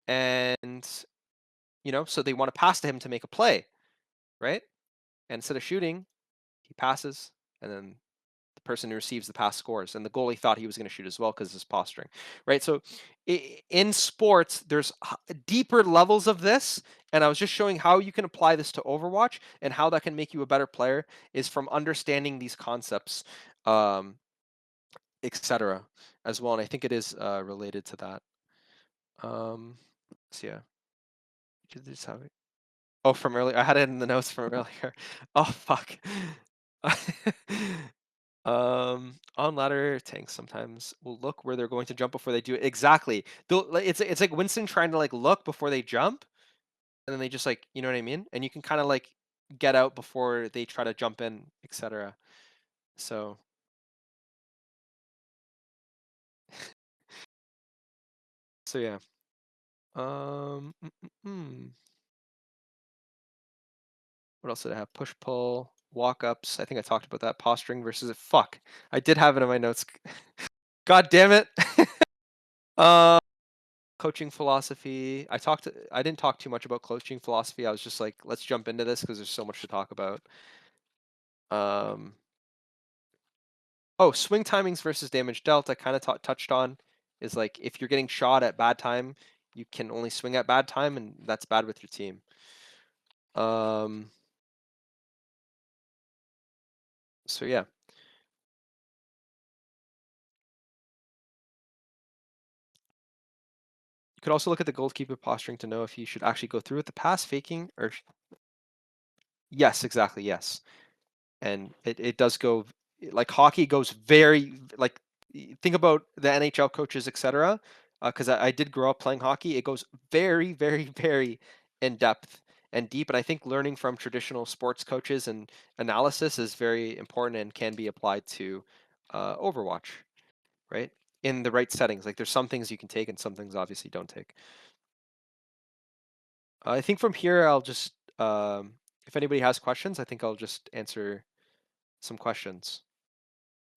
And, so they want to pass to him to make a play, right? And instead of shooting, he passes, and then the person who receives the pass scores. And the goalie thought he was going to shoot as well because of his posturing, right? So in sports, there's deeper levels of this. And I was just showing how you can apply this to Overwatch and how that can make you a better player is from understanding these concepts, etc. as well. And I think it is related to that. So yeah, you just have it. Oh, from earlier. I had it in the notes from earlier. Oh fuck. On ladder tanks sometimes will look where they're going to jump before they do it. Exactly. It's like Winston trying to like look before they jump, and then they just like, you know what I mean? And you can kind of like get out before they try to jump in, etc. So yeah. Um, mm, mm, mm. What else did I have? Push pull, walk ups. I think I talked about that. Posturing versus fuck. I did have it in my notes. God damn it. Coaching philosophy. I didn't talk too much about coaching philosophy. I was just like, let's jump into this because there's so much to talk about. Oh, swing timings versus damage dealt. I kind of touched on is like if you're getting shot at bad time, you can only swing at bad time, and that's bad with your team. So yeah. You could also look at the goalkeeper posturing to know if you should actually go through with the pass, faking, or yes, exactly, yes. And it does go like hockey goes very like think about the NHL coaches, etc. Because I did grow up playing hockey. It goes very, very, very in depth and deep. And I think learning from traditional sports coaches and analysis is very important and can be applied to Overwatch, right? in the right settings. Like there's some things you can take and some things obviously don't take. I think from here I'll just if anybody has questions, I think I'll just answer some questions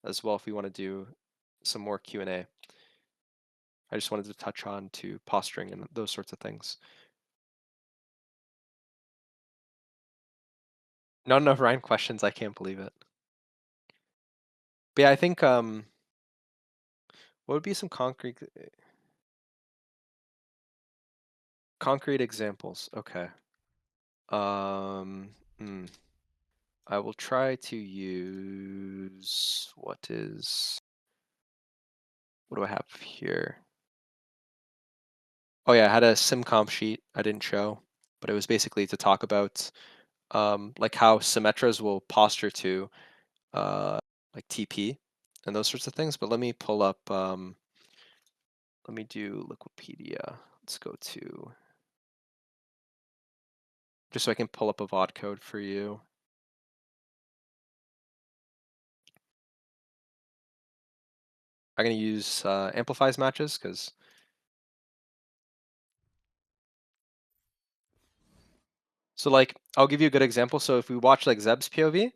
as well if we want to do some more Q&A. I just wanted to touch on to posturing and those sorts of things. Not enough Ryan questions. I can't believe it. But yeah, I think what would be some concrete examples? Okay. Hmm. I will try to use what do I have here? Oh yeah, I had a SimComp sheet I didn't show, but it was basically to talk about like how Symmetras will posture to like TP and those sorts of things. But let me pull up, let me do Liquipedia. Let's go to, just so I can pull up a VOD code for you. I'm going to use amplifies matches because so like I'll give you a good example. So if we watch like Zeb's POV,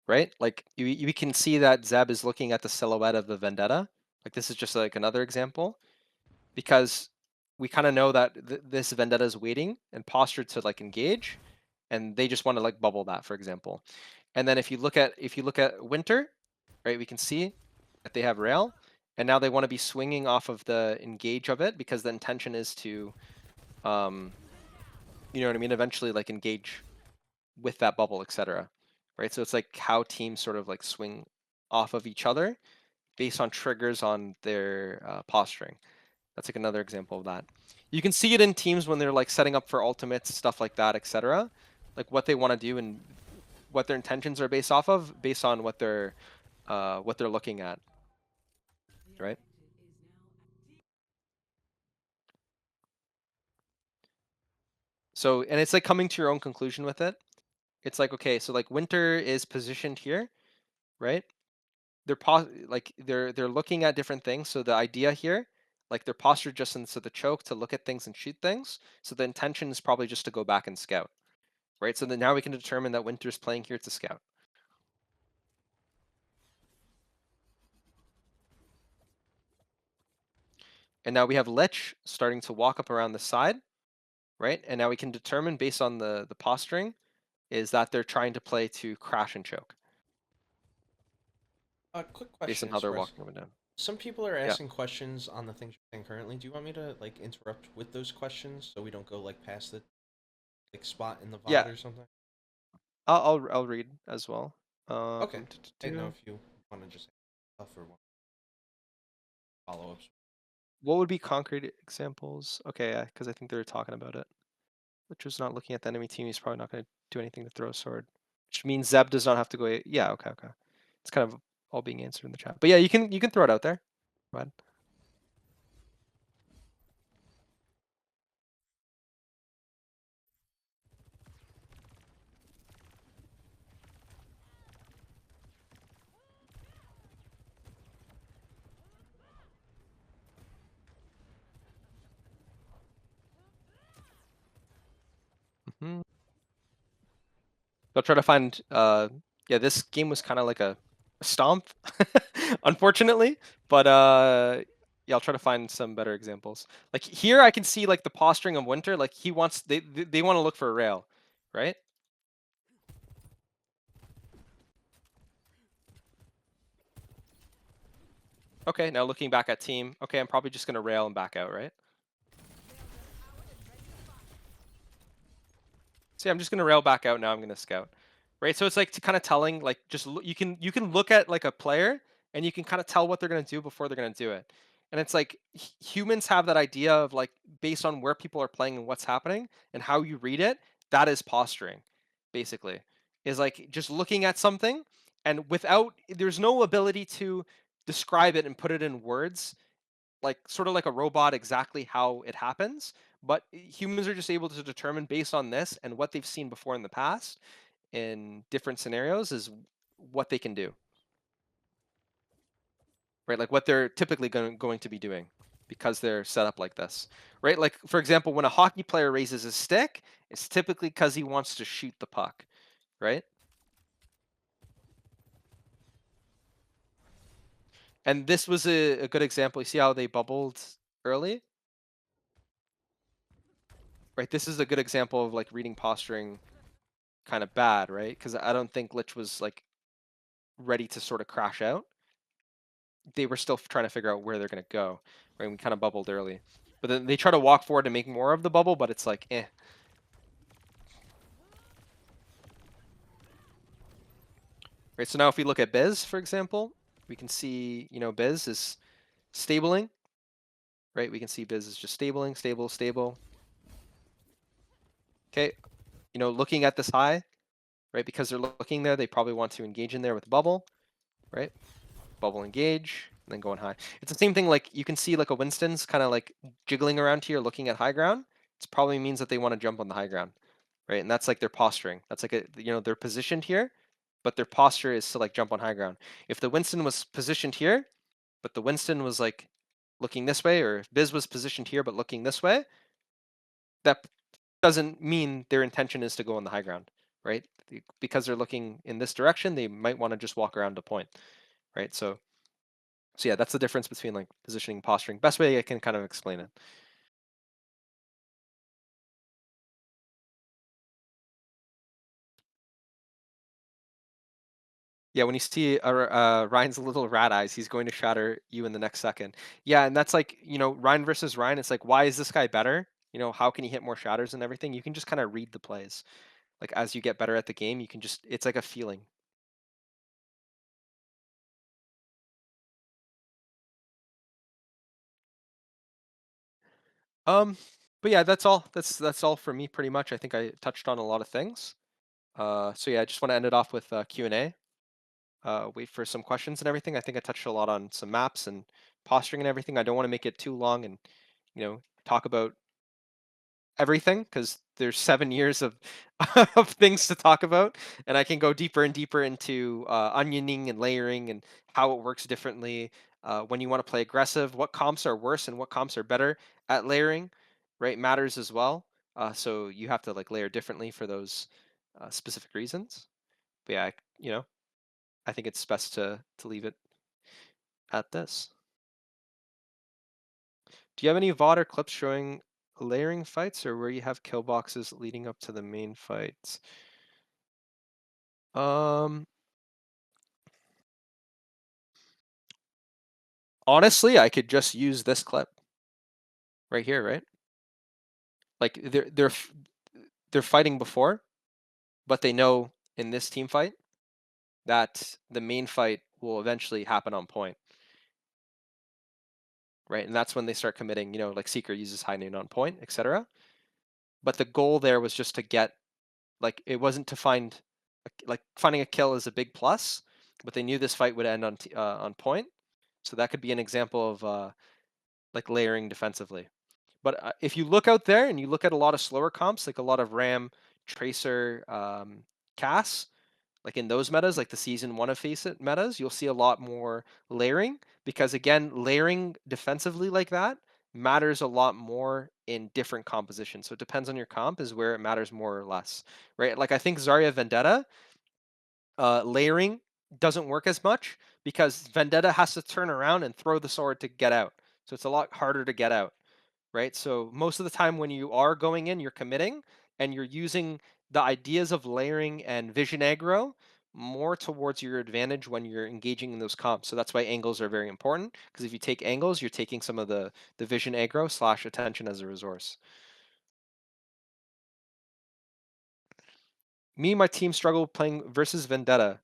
right? Like you can see that Zeb is looking at the silhouette of the Vendetta. Like this is just like another example because we kind of know that this Vendetta is waiting and postured to like engage, and they just want to like bubble that, for example. And then if you look at Winter, right, we can see that they have rail, and now they want to be swinging off of the engage of it because the intention is to, you know what I mean, eventually like engage with that bubble, etc. Right, so it's like how teams sort of like swing off of each other based on triggers on their posturing. That's like another example of that. You can see it in teams when they're like setting up for ultimates, stuff like that, etc. Like what they want to do and what their intentions are based off of, based on what they're looking at, right? So, and it's like coming to your own conclusion with it. It's like, okay, so like Winter is positioned here, right? They're looking at different things. So the idea here, like they're postured just into the choke to look at things and shoot things. So the intention is probably just to go back and scout, right? So then now we can determine that Winter's playing here to scout. And now we have Lich starting to walk up around the side, right? And now we can determine based on the posturing is that they're trying to play to crash and choke Quick based on question, how they're Express. walking up and down. Some people are Yeah. asking questions on the things you're saying currently. Do you want me to like interrupt with those questions so we don't go like past the like spot in the Yeah. VOD or something? I'll read as well. Okay. I didn't know if you want to just stuff or follow ups. What would be concrete examples? Okay, because I think they're talking about it. Which was not looking at the enemy team. He's probably not going to do anything to throw a sword. Which means Zeb does not have to go. Yeah, okay. It's kind of all being answered in the chat. But yeah, you can throw it out there. Go ahead. Mm-hmm. I'll try to find. Yeah, this game was kind of like a stomp, unfortunately. But yeah, I'll try to find some better examples. Like here, I can see like the posturing of Winter. Like he wants they want to look for a rail, right? Okay, now looking back at team. Okay, I'm probably just gonna rail and back out, right? See, I'm just gonna rail back out now. I'm gonna scout, right? So it's like kind of telling, like just you can look at like a player and you can kind of tell what they're gonna do before they're gonna do it. And it's like humans have that idea of like based on where people are playing and what's happening and how you read it. That is posturing, basically, is like just looking at something and without there's no ability to describe it and put it in words like sort of like a robot exactly how it happens, but humans are just able to determine based on this and what they've seen before in the past in different scenarios is what they can do. right? Like what they're typically going to be doing because they're set up like this, right? Like for example, when a hockey player raises his stick, it's typically because he wants to shoot the puck, right? And this was a good example. You see how they bubbled early, right? This is a good example of like reading posturing kind of bad, right? Because I don't think Lich was like ready to sort of crash out. They were still trying to figure out where they're going to go, right? We kind of bubbled early, but then they try to walk forward to make more of the bubble, but it's like, eh. Right, so now if we look at Biz, for example, we can see, you know, Biz is stabling, right? We can see Biz is just stabling, stable, stable. Okay, you know, looking at this high, right? Because they're looking there, they probably want to engage in there with bubble, right? Bubble engage, and then going high. It's the same thing, like you can see like a Winston's kind of like jiggling around here looking at high ground. It probably means that they want to jump on the high ground, right? And that's like their posturing. That's like, you know, they're positioned here, but their posture is to like jump on high ground. If the Winston was positioned here, but the Winston was like looking this way, or if Biz was positioned here but looking this way, that doesn't mean their intention is to go on the high ground, right? Because they're looking in this direction, they might want to just walk around a point, right? So yeah, that's the difference between like positioning and posturing. Best way I can kind of explain it. Yeah, when you see Ryan's little rat eyes, he's going to shatter you in the next second. Yeah, and that's like, you know, Ryan versus Ryan. It's like, why is this guy better? You know, how can he hit more shatters and everything? You can just kind of read the plays. Like as you get better at the game, you can just, it's like a feeling. Um, but yeah, that's all. That's all for me pretty much. I think I touched on a lot of things. So yeah, I just want to end it off with Q&A. Wait for some questions and everything. I think I touched a lot on some maps and posturing and everything. I don't want to make it too long and, you know, talk about everything because there's 7 years of of things to talk about, and I can go deeper and deeper into onioning and layering and how it works differently. When you want to play aggressive, what comps are worse and what comps are better at layering, right? Matters as well. So you have to like layer differently for those specific reasons. But yeah, you know, I think it's best to leave it at this. Do you have any VOD or clips showing layering fights or where you have kill boxes leading up to the main fights? Um, honestly, I could just use this clip right here, right? Like they're fighting before, but they know in this team fight that the main fight will eventually happen on point, right? And that's when they start committing, you know, like Seeker uses high noon on point, etc. But the goal there was just to get, like, it wasn't to find, like finding a kill is a big plus, but they knew this fight would end on point. So that could be an example of like layering defensively. But if you look out there and you look at a lot of slower comps, like a lot of Ram, Tracer, Cass, like in those metas, like the season one of Face It metas, you'll see a lot more layering because again, layering defensively like that matters a lot more in different compositions. So it depends on your comp is where it matters more or less, right? Like I think Zarya Vendetta layering doesn't work as much because Vendetta has to turn around and throw the sword to get out. So it's a lot harder to get out, right? So most of the time when you are going in, you're committing and you're using the ideas of layering and vision aggro more towards your advantage when you're engaging in those comps. So that's why angles are very important because if you take angles, you're taking some of the vision aggro / attention as a resource. Me and my team struggle playing versus Vendetta.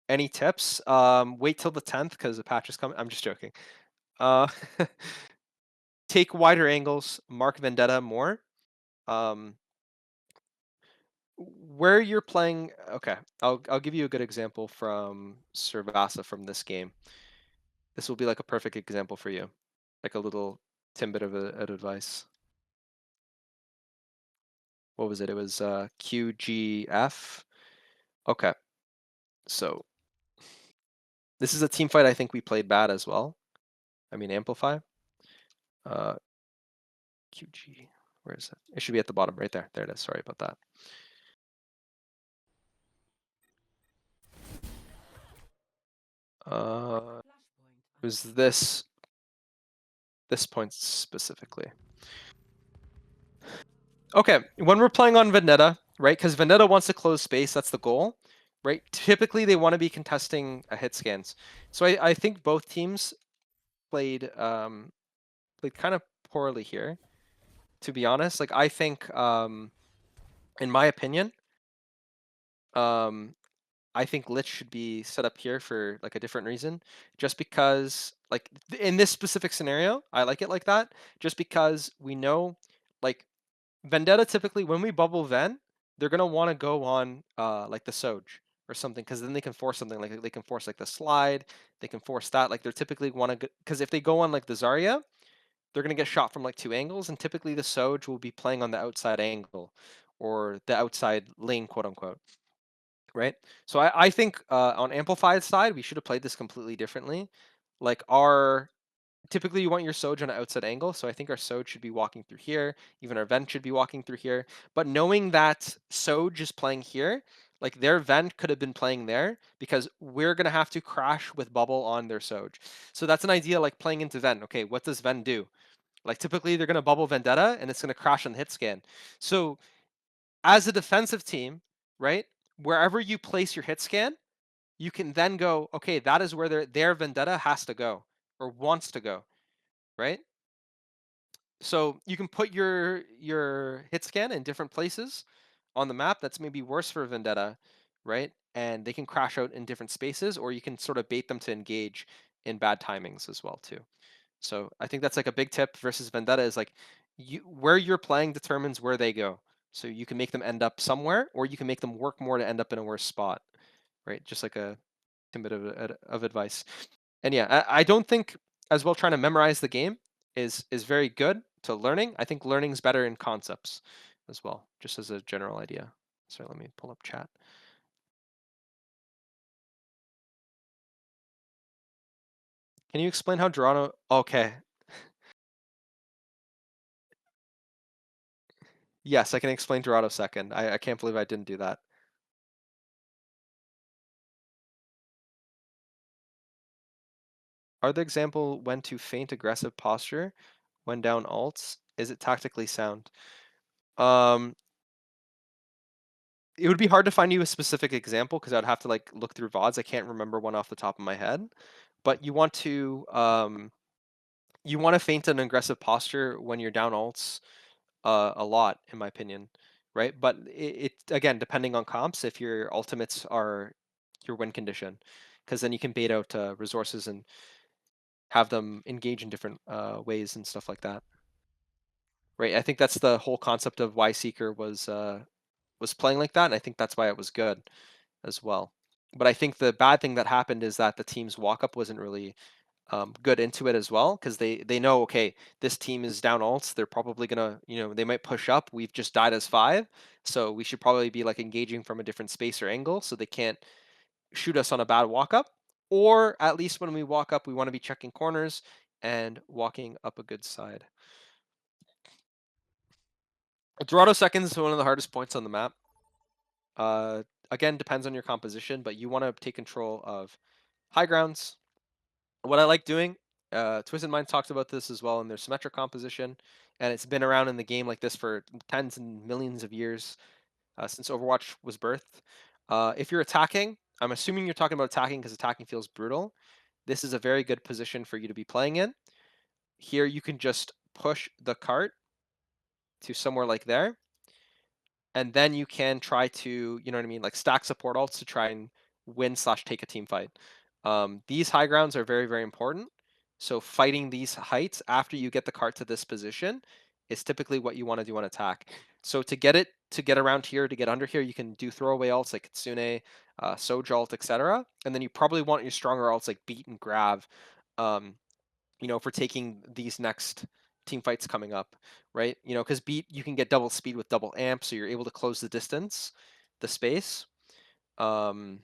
Any tips? Wait till the 10th because the patch is coming. I'm just joking. Uh, take wider angles, mark Vendetta more. Um, where you're playing, okay, I'll give you a good example from Servasa from this game. This will be like a perfect example for you, like a little tidbit of advice. What was it? It was QGF. Okay, so This is a team fight I think we played bad as well. I mean, Amplify. QG. Where is it? It should be at the bottom right there. There it is. Sorry about that. It was this point specifically. Okay, when we're playing on Vendetta, right? Because Vendetta wants to close space. That's the goal, right? Typically, they want to be contesting a hit scans. So I think both teams played kind of poorly here. To be honest, like I think, in my opinion, I think Lich should be set up here for like a different reason. Just because, like in this specific scenario, I like it like that. Just because we know, like Vendetta typically when we bubble Ven, they're gonna want to go on like the Soj or something, because then they can force something like they can force like the slide, they can force that. Like they're typically want to, because if they go on like the Zarya, they're gonna get shot from like two angles, and typically the Soj will be playing on the outside angle or the outside lane, quote unquote. Right. So I think on Amplified side, we should have played this completely differently. Like typically you want your Soj on an outside angle, so I think our Soj should be walking through here, even our Vent should be walking through here. But knowing that Soj is playing here, like their Vent could have been playing there, because we're gonna have to crash with Bubble on their Soj. So that's an idea like playing into Vent. Okay, what does Vent do? Like typically they're gonna bubble Vendetta and it's gonna crash on the hit scan. So as a defensive team, right, wherever you place your hit scan, you can then go, okay, that is where their Vendetta has to go or wants to go, right? So you can put your hit scan in different places on the map. That's maybe worse for Vendetta, right? And they can crash out in different spaces, or you can sort of bait them to engage in bad timings as well too. So I think that's like a big tip versus Vendetta is like where you're playing determines where they go. So you can make them end up somewhere, or you can make them work more to end up in a worse spot, right? Just like a bit of advice. And yeah, I don't think as well trying to memorize the game is very good to learning. I think learning's better in concepts as well, just as a general idea. So let me pull up chat. Can you explain how Toronto? Okay. Yes, I can explain Dorado second. I can't believe I didn't do that. Are the example when to feint aggressive posture when down alts? Is it tactically sound? It would be hard to find you a specific example because I'd have to like look through VODs. I can't remember one off the top of my head. But you want to feint an aggressive posture when you're down alts a lot, in my opinion, right? But it again, depending on comps, if your ultimates are your win condition, because then you can bait out resources and have them engage in different ways and stuff like that, right? I think that's the whole concept of why Seeker was playing like that, and I think that's why it was good as well. But I think the bad thing that happened is that the team's walk up wasn't really good into it as well, because they know, okay, this team is down alts, they're probably gonna, they might push up, we've just died as 5, so we should probably be like engaging from a different space or angle so they can't shoot us on a bad walk up, or at least when we walk up we want to be checking corners and walking up a good side. Dorado seconds is one of the hardest points on the map. Again, depends on your composition, but you want to take control of high grounds. What I like doing, Twisted Minds talks about this as well in their symmetric composition, and it's been around in the game like this for tens and millions of years, since Overwatch was birthed. If you're attacking, I'm assuming you're talking about attacking because attacking feels brutal. This is a very good position for you to be playing in. Here you can just push the cart to somewhere like there, and then you can try to, you know what I mean, like stack support alts to try and win/take a team fight. These high grounds are very, very important. So fighting these heights after you get the cart to this position is typically what you want to do on attack. So to get around here, to get under here, you can do throwaway alts like Kitsune, Soj alt, etc. And then you probably want your stronger alts like Beat and Grav, um, for taking these next team fights coming up, right? Because Beat, you can get double speed with double amp, so you're able to close the distance, the space. Um,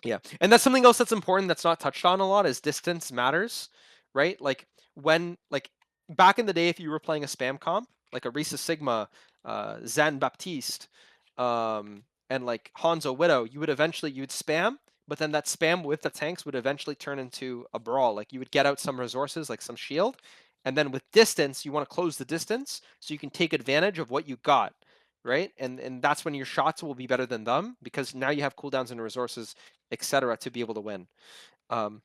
Yeah, and that's something else that's important that's not touched on a lot is distance matters, right? Like when like back in the day, if you were playing a spam comp, like a Risa Sigma, Zen Baptiste, and like Hanzo Widow, you'd spam, but then that spam with the tanks would eventually turn into a brawl. Like you would get out some resources, like some shield, and then with distance, you want to close the distance so you can take advantage of what you got, right? And that's when your shots will be better than them because now you have cooldowns and resources, etc., to be able to win. Um,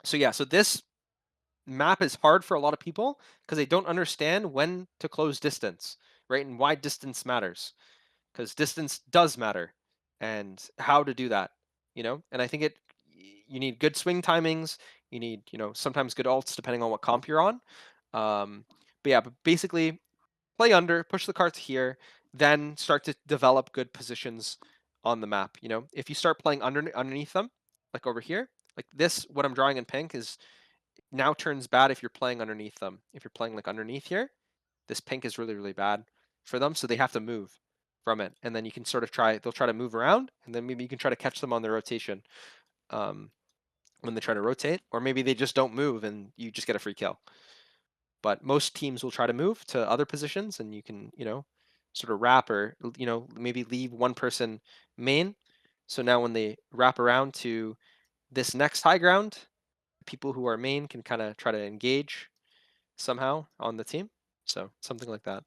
so yeah, so this map is hard for a lot of people because they don't understand when to close distance, right? And why distance matters, because distance does matter, and how to do that, And I think you need good swing timings. You need, sometimes good ults depending on what comp you're on. But yeah, but basically play under, push the carts here, then start to develop good positions on the map. If you start playing underneath them, like over here, like this, what I'm drawing in pink is now turns bad if you're playing underneath them. If you're playing like underneath here, this pink is really, really bad for them. So they have to move from it. And then you can sort of they'll try to move around, and then maybe you can try to catch them on their rotation um, when they try to rotate, or maybe they just don't move and you just get a free kill. But most teams will try to move to other positions, and you can, sort of wrap or, maybe leave one person main. So now when they wrap around to this next high ground, people who are main can kind of try to engage somehow on the team. So something like that.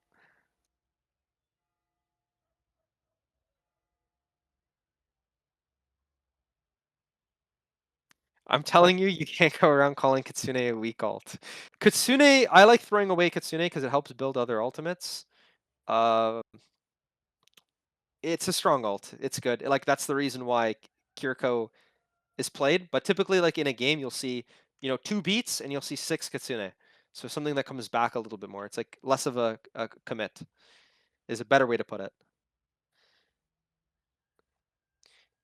I'm telling you, you can't go around calling Kitsune a weak ult. Kitsune, I like throwing away Kitsune because it helps build other ultimates. Uh, it's a strong ult. It's good. Like that's the reason why Kiriko is played. But typically, like in a game, you'll see, 2 beats and you'll see 6 Kitsune. So something that comes back a little bit more. It's like less of a commit is a better way to put it.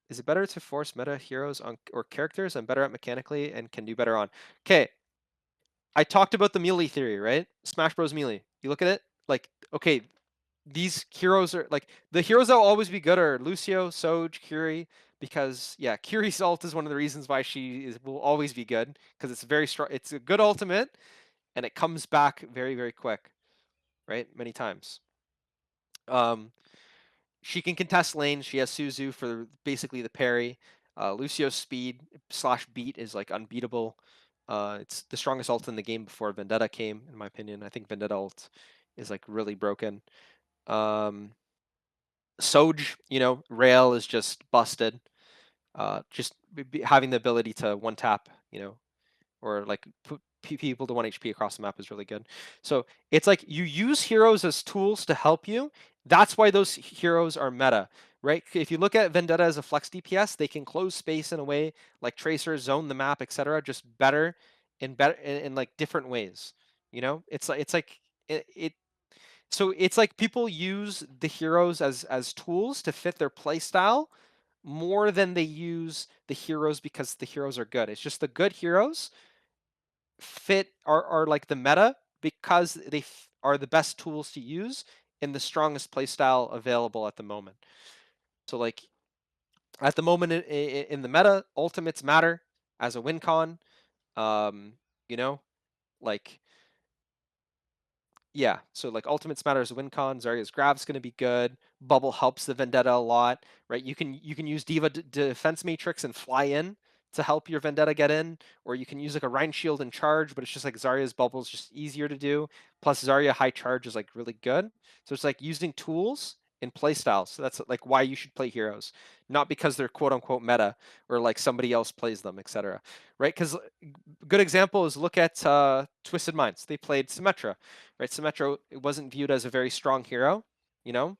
Is it better to force meta heroes on or characters I'm better at mechanically and can do better on? Okay, I talked about the melee theory, right? Smash Bros. Melee. You look at it, like, okay, these heroes are like the heroes that will always be good are Lucio, Soj, Curie, because yeah, Curie's ult is one of the reasons why will always be good because it's very strong. It's a good ultimate and it comes back very, very quick, right? Many times. Um, she can contest lanes. She has Suzu for basically the parry. Lucio's speed / beat is like unbeatable. It's the strongest ult in the game before Vendetta came, in my opinion. I think Vendetta ult is like really broken. Soj, Rail is just busted. Just having the ability to one tap, or like put people to 1 HP across the map is really good. So it's like you use heroes as tools to help you. That's why those heroes are meta, right? If you look at Vendetta as a flex DPS, they can close space in a way like Tracer, zone the map, etc. Just better in like different ways. It's like so it's like people use the heroes as tools to fit their play style more than they use the heroes because the heroes are good. It's just the good heroes are like the meta because are the best tools to use in the strongest playstyle available at the moment. So like at the moment in the meta, ultimates matter as a win con. Um, you know, like yeah, so like ultimates matter as a win con. Zarya's Grab's going to be good. Bubble helps the Vendetta a lot, right? You can use Diva Defense Matrix and fly in to help your Vendetta get in, or you can use like a Rein Shield and charge, but it's just like Zarya's bubble is just easier to do. Plus Zarya high charge is like really good. So it's like using tools in play styles. So that's like why you should play heroes, not because they're quote unquote meta or like somebody else plays them, etc. Right? Because good example is look at Twisted Minds. They played Symmetra, right? Symmetra wasn't viewed as a very strong hero, you know.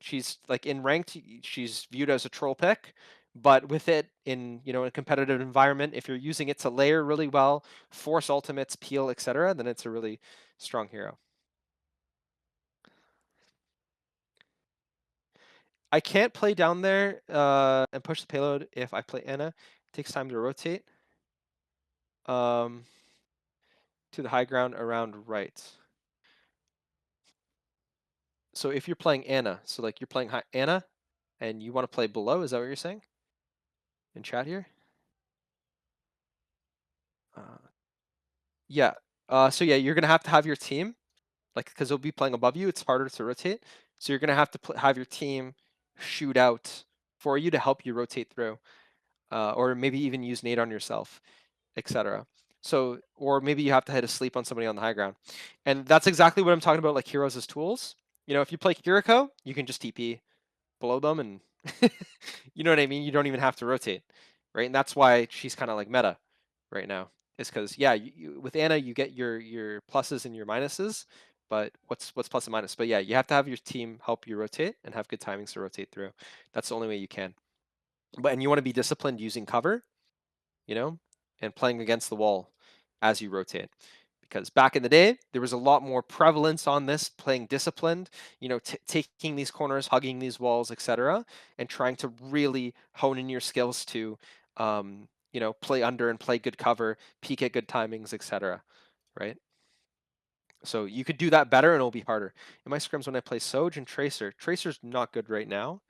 She's like in ranked, she's viewed as a troll pick, but with it in a competitive environment, if you're using it to layer really well, force ultimates, peel, etc., then it's a really strong hero. I can't play down there and push the payload if I play Anna. It takes time to rotate um, to the high ground around right. So if you're playing Anna, so like you're playing Anna and you want to play below, is that what you're saying? in chat here. Yeah. So yeah, you're gonna have to have your team, like, because they'll be playing above you. It's harder to rotate, so you're gonna have to have your team shoot out for you to help you rotate through, or maybe even use nade on yourself, etc. So, or maybe you have to hit a sleep on somebody on the high ground, and that's exactly what I'm talking about. Like heroes as tools. You know, if you play Kiriko, you can just TP below them, and you know what I mean. You don't even have to rotate, right? And that's why she's kind of like meta right now. Is because yeah, with Anna you get your pluses and your minuses, but what's plus and minus? But yeah, you have to have your team help you rotate and have good timings to rotate through. That's the only way you can. But and you want to be disciplined using cover, you know, and playing against the wall as you rotate. Because back in the day, there was a lot more prevalence on this, playing disciplined, you know, taking these corners, hugging these walls, etc., and trying to really hone in your skills to, you know, play under and play good cover, peek at good timings, etc. Right? So you could do that better, and it'll be harder. In my scrims, when I play Soj and Tracer, Tracer's not good right now,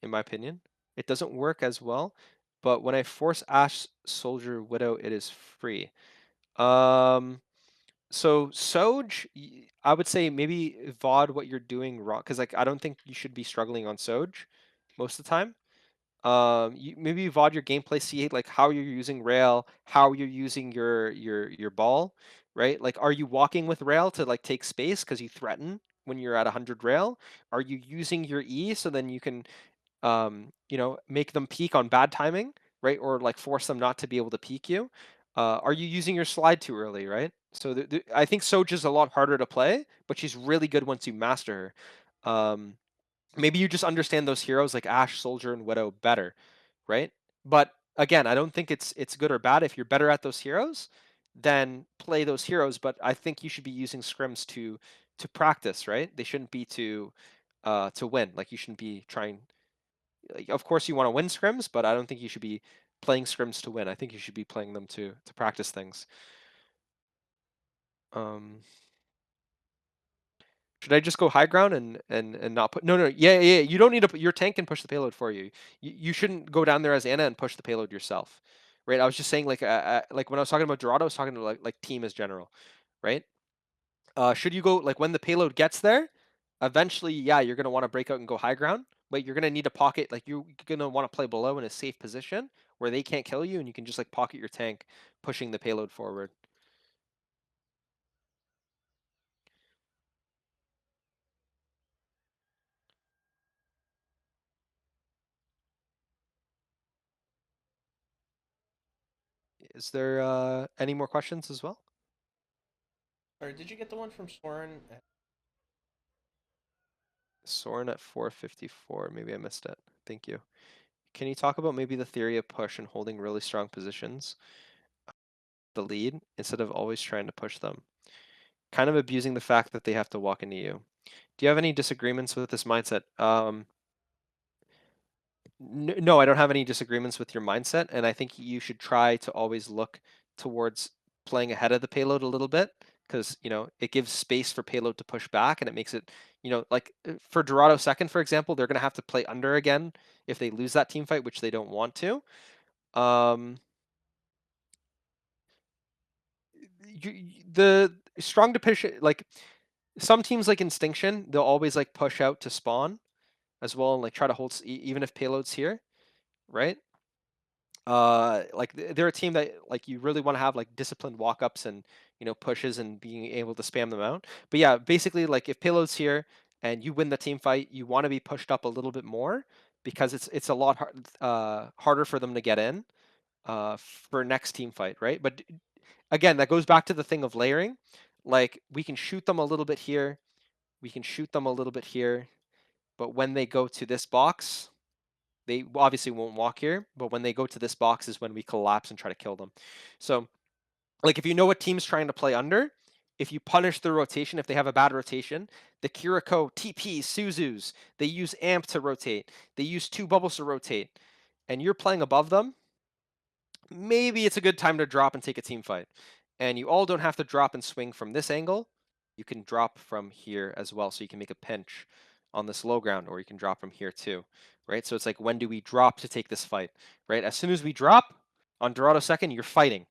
in my opinion. It doesn't work as well, but when I force Ash, Soldier, Widow, it is free. So Soj, I would say maybe VOD what you're doing wrong, because like I don't think you should be struggling on Soj most of the time. Maybe VOD your gameplay, see like how you're using rail, how you're using your ball, right? Like, are you walking with rail to like take space because you threaten when you're at 100 rail? Are you using your E so then you can you know, make them peak on bad timing, right? Or like force them not to be able to peak you. Are you using your slide too early, right? So I think Soj is a lot harder to play, but she's really good once you master her. Maybe you just understand those heroes like Ashe, Soldier, and Widow better, right? But again, I don't think it's good or bad. If you're better at those heroes, then play those heroes. But I think you should be using scrims to practice, right? They shouldn't be to win. Like you shouldn't be trying, like, of course you want to win scrims, but I don't think you should be playing scrims to win. I think you should be playing them to practice things. Um, should I just go high ground and not put? No. Yeah. You don't need to put your tank can push the payload for you. You shouldn't go down there as Anna and push the payload yourself, right? I was just saying like when I was talking about Dorado, I was talking to like team as general, right? Should you go like when the payload gets there? Eventually, yeah, you're gonna want to break out and go high ground, but you're gonna need a pocket. Like you're gonna want to play below in a safe position where they can't kill you, and you can just like pocket your tank, pushing the payload forward. Is there any more questions as well? Or did you get the one from Soren? Soren at 454. Maybe I missed it. Thank you. Can you talk about maybe the theory of push and holding really strong positions, the lead, instead of always trying to push them? Kind of abusing the fact that they have to walk into you. Do you have any disagreements with this mindset? No, I don't have any disagreements with your mindset, and I think you should try to always look towards playing ahead of the payload a little bit, because you know it gives space for payload to push back, and it makes it, you know, like for Dorado second, for example, they're going to have to play under again if they lose that team fight, which they don't want to. Um, the strong to push, like some teams like Instinction, they'll always like push out to spawn as well and like try to hold even if payload's here, right? Like they're a team that like you really want to have like disciplined walk-ups and you know pushes and being able to spam them out. But yeah, basically like if payload's here and you win the team fight, you want to be pushed up a little bit more because it's a lot harder for them to get in for next team fight, right? But again, that goes back to the thing of layering. Like we can shoot them a little bit here, we can shoot them a little bit here, but when they go to this box, they obviously won't walk here, but when they go to this box is when we collapse and try to kill them. So, like, if you know what team's trying to play under, if you punish the rotation, if they have a bad rotation, the Kiriko, TPs, Suzus, they use AMP to rotate, they use two bubbles to rotate, and you're playing above them, maybe it's a good time to drop and take a team fight. And you all don't have to drop and swing from this angle. You can drop from here as well, so you can make a pinch on this low ground, or you can drop from here too, right? So it's like, when do we drop to take this fight, right? As soon as we drop on Dorado second, you're fighting.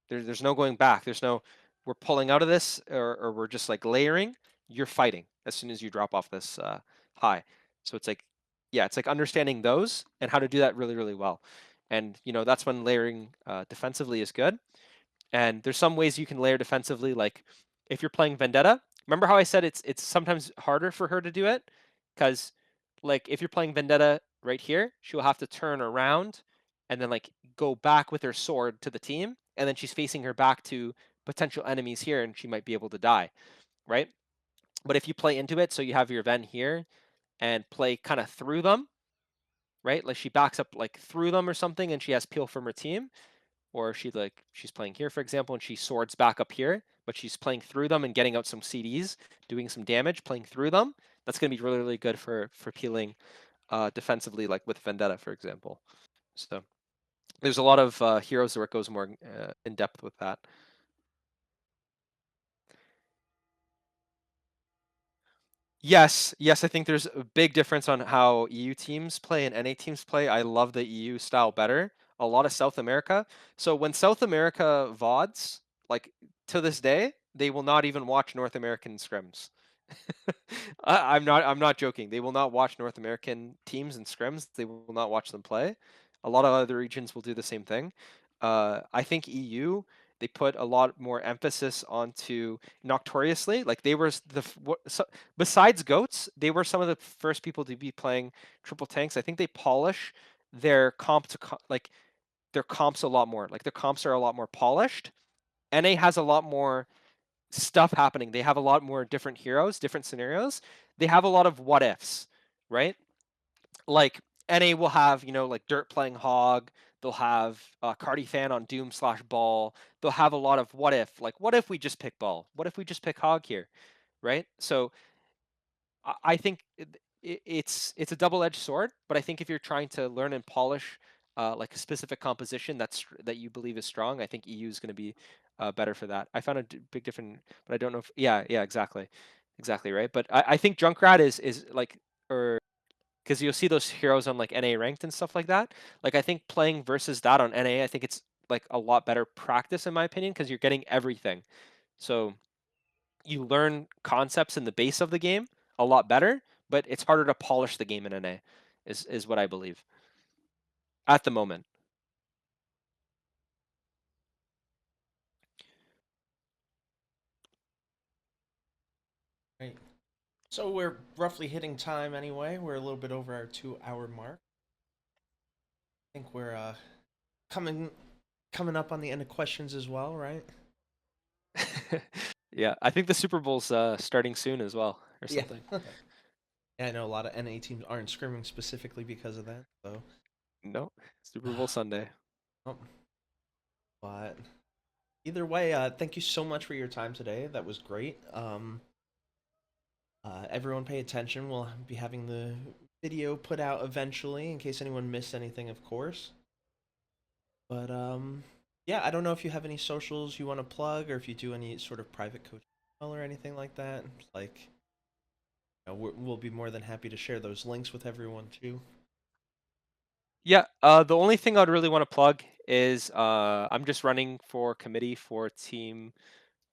There's no going back. There's no, we're pulling out of this, or we're just like layering. You're fighting as soon as you drop off this high. So it's like, yeah, it's like understanding those and how to do that really, really well. And that's when layering defensively is good. And there's some ways you can layer defensively, like if you're playing Vendetta. Remember how I said it's sometimes harder for her to do it? Because like if you're playing Vendetta right here, she'll have to turn around and then like go back with her sword to the team, and then she's facing her back to potential enemies here, and she might be able to die, right? But if you play into it, so you have your Ven here and play kind of through them, right? Like she backs up like through them or something, and she has peel from her team, or she's playing here, for example, and she swords back up here, but she's playing through them and getting out some CDs, doing some damage, playing through them. That's going to be really, really good for peeling defensively, like with Vendetta, for example. So there's a lot of heroes where it goes more in depth with that. Yes, I think there's a big difference on how EU teams play and NA teams play. I love the EU style better. A lot of South America. So when South America VODs, like to this day, they will not even watch North American scrims. I'm not joking. They will not watch North American teams and scrims. They will not watch them play. A lot of other regions will do the same thing. I think EU, they put a lot more emphasis onto Noctoriously. Like they were besides goats, they were some of the first people to be playing triple tanks. I think they polish their like their comps a lot more. Like their comps are a lot more polished. NA has a lot more stuff happening. They have a lot more different heroes, different scenarios. They have a lot of what ifs, right? Like NA will have, like Dirt playing Hog. They'll have Cardi Fan on Doom slash Ball. They'll have a lot of what if, like what if we just pick Ball? What if we just pick Hog here, right? So I think it's a double-edged sword, but I think if you're trying to learn and polish like a specific composition that you believe is strong, I think EU is going to be better for that. I found a big difference, but I don't know if yeah, exactly right. But I think Junkrat is like, or because you'll see those heroes on like NA ranked and stuff like that. Like I think playing versus that on NA, I think it's like a lot better practice in my opinion, because you're getting everything. So you learn concepts in the base of the game a lot better, but it's harder to polish the game in NA, is what I believe at the moment. Right. So we're roughly hitting time anyway. We're a little bit over our 2-hour mark. I think we're coming up on the end of questions as well, right? Yeah, I think the Super Bowl's starting soon as well, or Yeah. something. Yeah, I know a lot of NA teams aren't scrimming specifically because of that. So, No, Super Bowl Sunday. oh, but either way, thank you so much for your time today. That was great. Everyone pay attention. We'll be having the video put out eventually, in case anyone missed anything, of course. But yeah, I don't know if you have any socials you want to plug, or if you do any sort of private coaching or anything like that. Like, we'll be more than happy to share those links with everyone too. Yeah, the only thing I'd really want to plug is I'm just running for committee for Team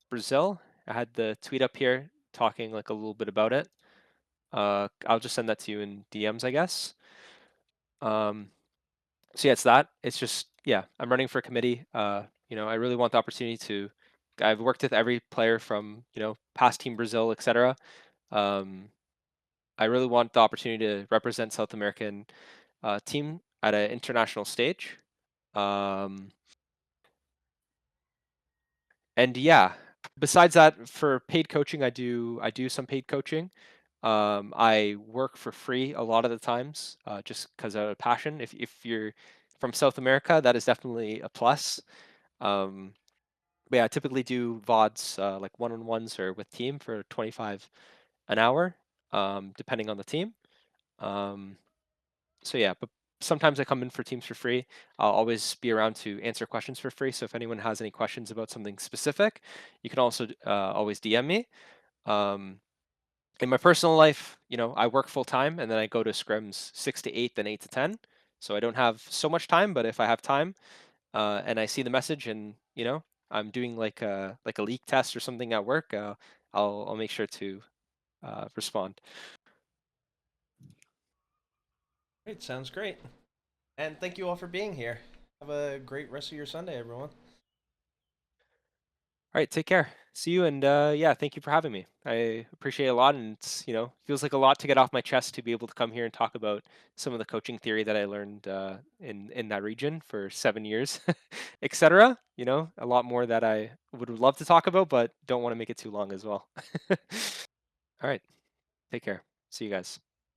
Brazil. I had the tweet up here talking like a little bit about it. I'll just send that to you in DMs, I guess. So yeah, it's that. It's just, yeah, I'm running for a committee. I really want the opportunity to. I've worked with every player from past Team Brazil, etc. Um, I really want the opportunity to represent South American team at an international stage. Um, and yeah, besides that, for paid coaching, I do some paid coaching. I work for free a lot of the times, just because of a passion. If you're from South America, that is definitely a plus. Um, but yeah, I typically do VODs like one-on-ones or with team for 25 an hour, depending on the team. Um, so yeah, but sometimes I come in for teams for free. I'll always be around to answer questions for free. So if anyone has any questions about something specific, you can also always DM me. Um, In my personal life, I work full time and then I go to scrims 6 to 8, then 8 to 10. So I don't have so much time, but if I have time, and I see the message and I'm doing like a leak test or something at work, I'll make sure to respond. Great, sounds great. And thank you all for being here. Have a great rest of your Sunday, everyone. All right, take care. See you, and yeah, thank you for having me. I appreciate it a lot, and it's feels like a lot to get off my chest to be able to come here and talk about some of the coaching theory that I learned in that region for 7 years, etc. A lot more that I would love to talk about, but don't want to make it too long as well. All right, take care. See you guys.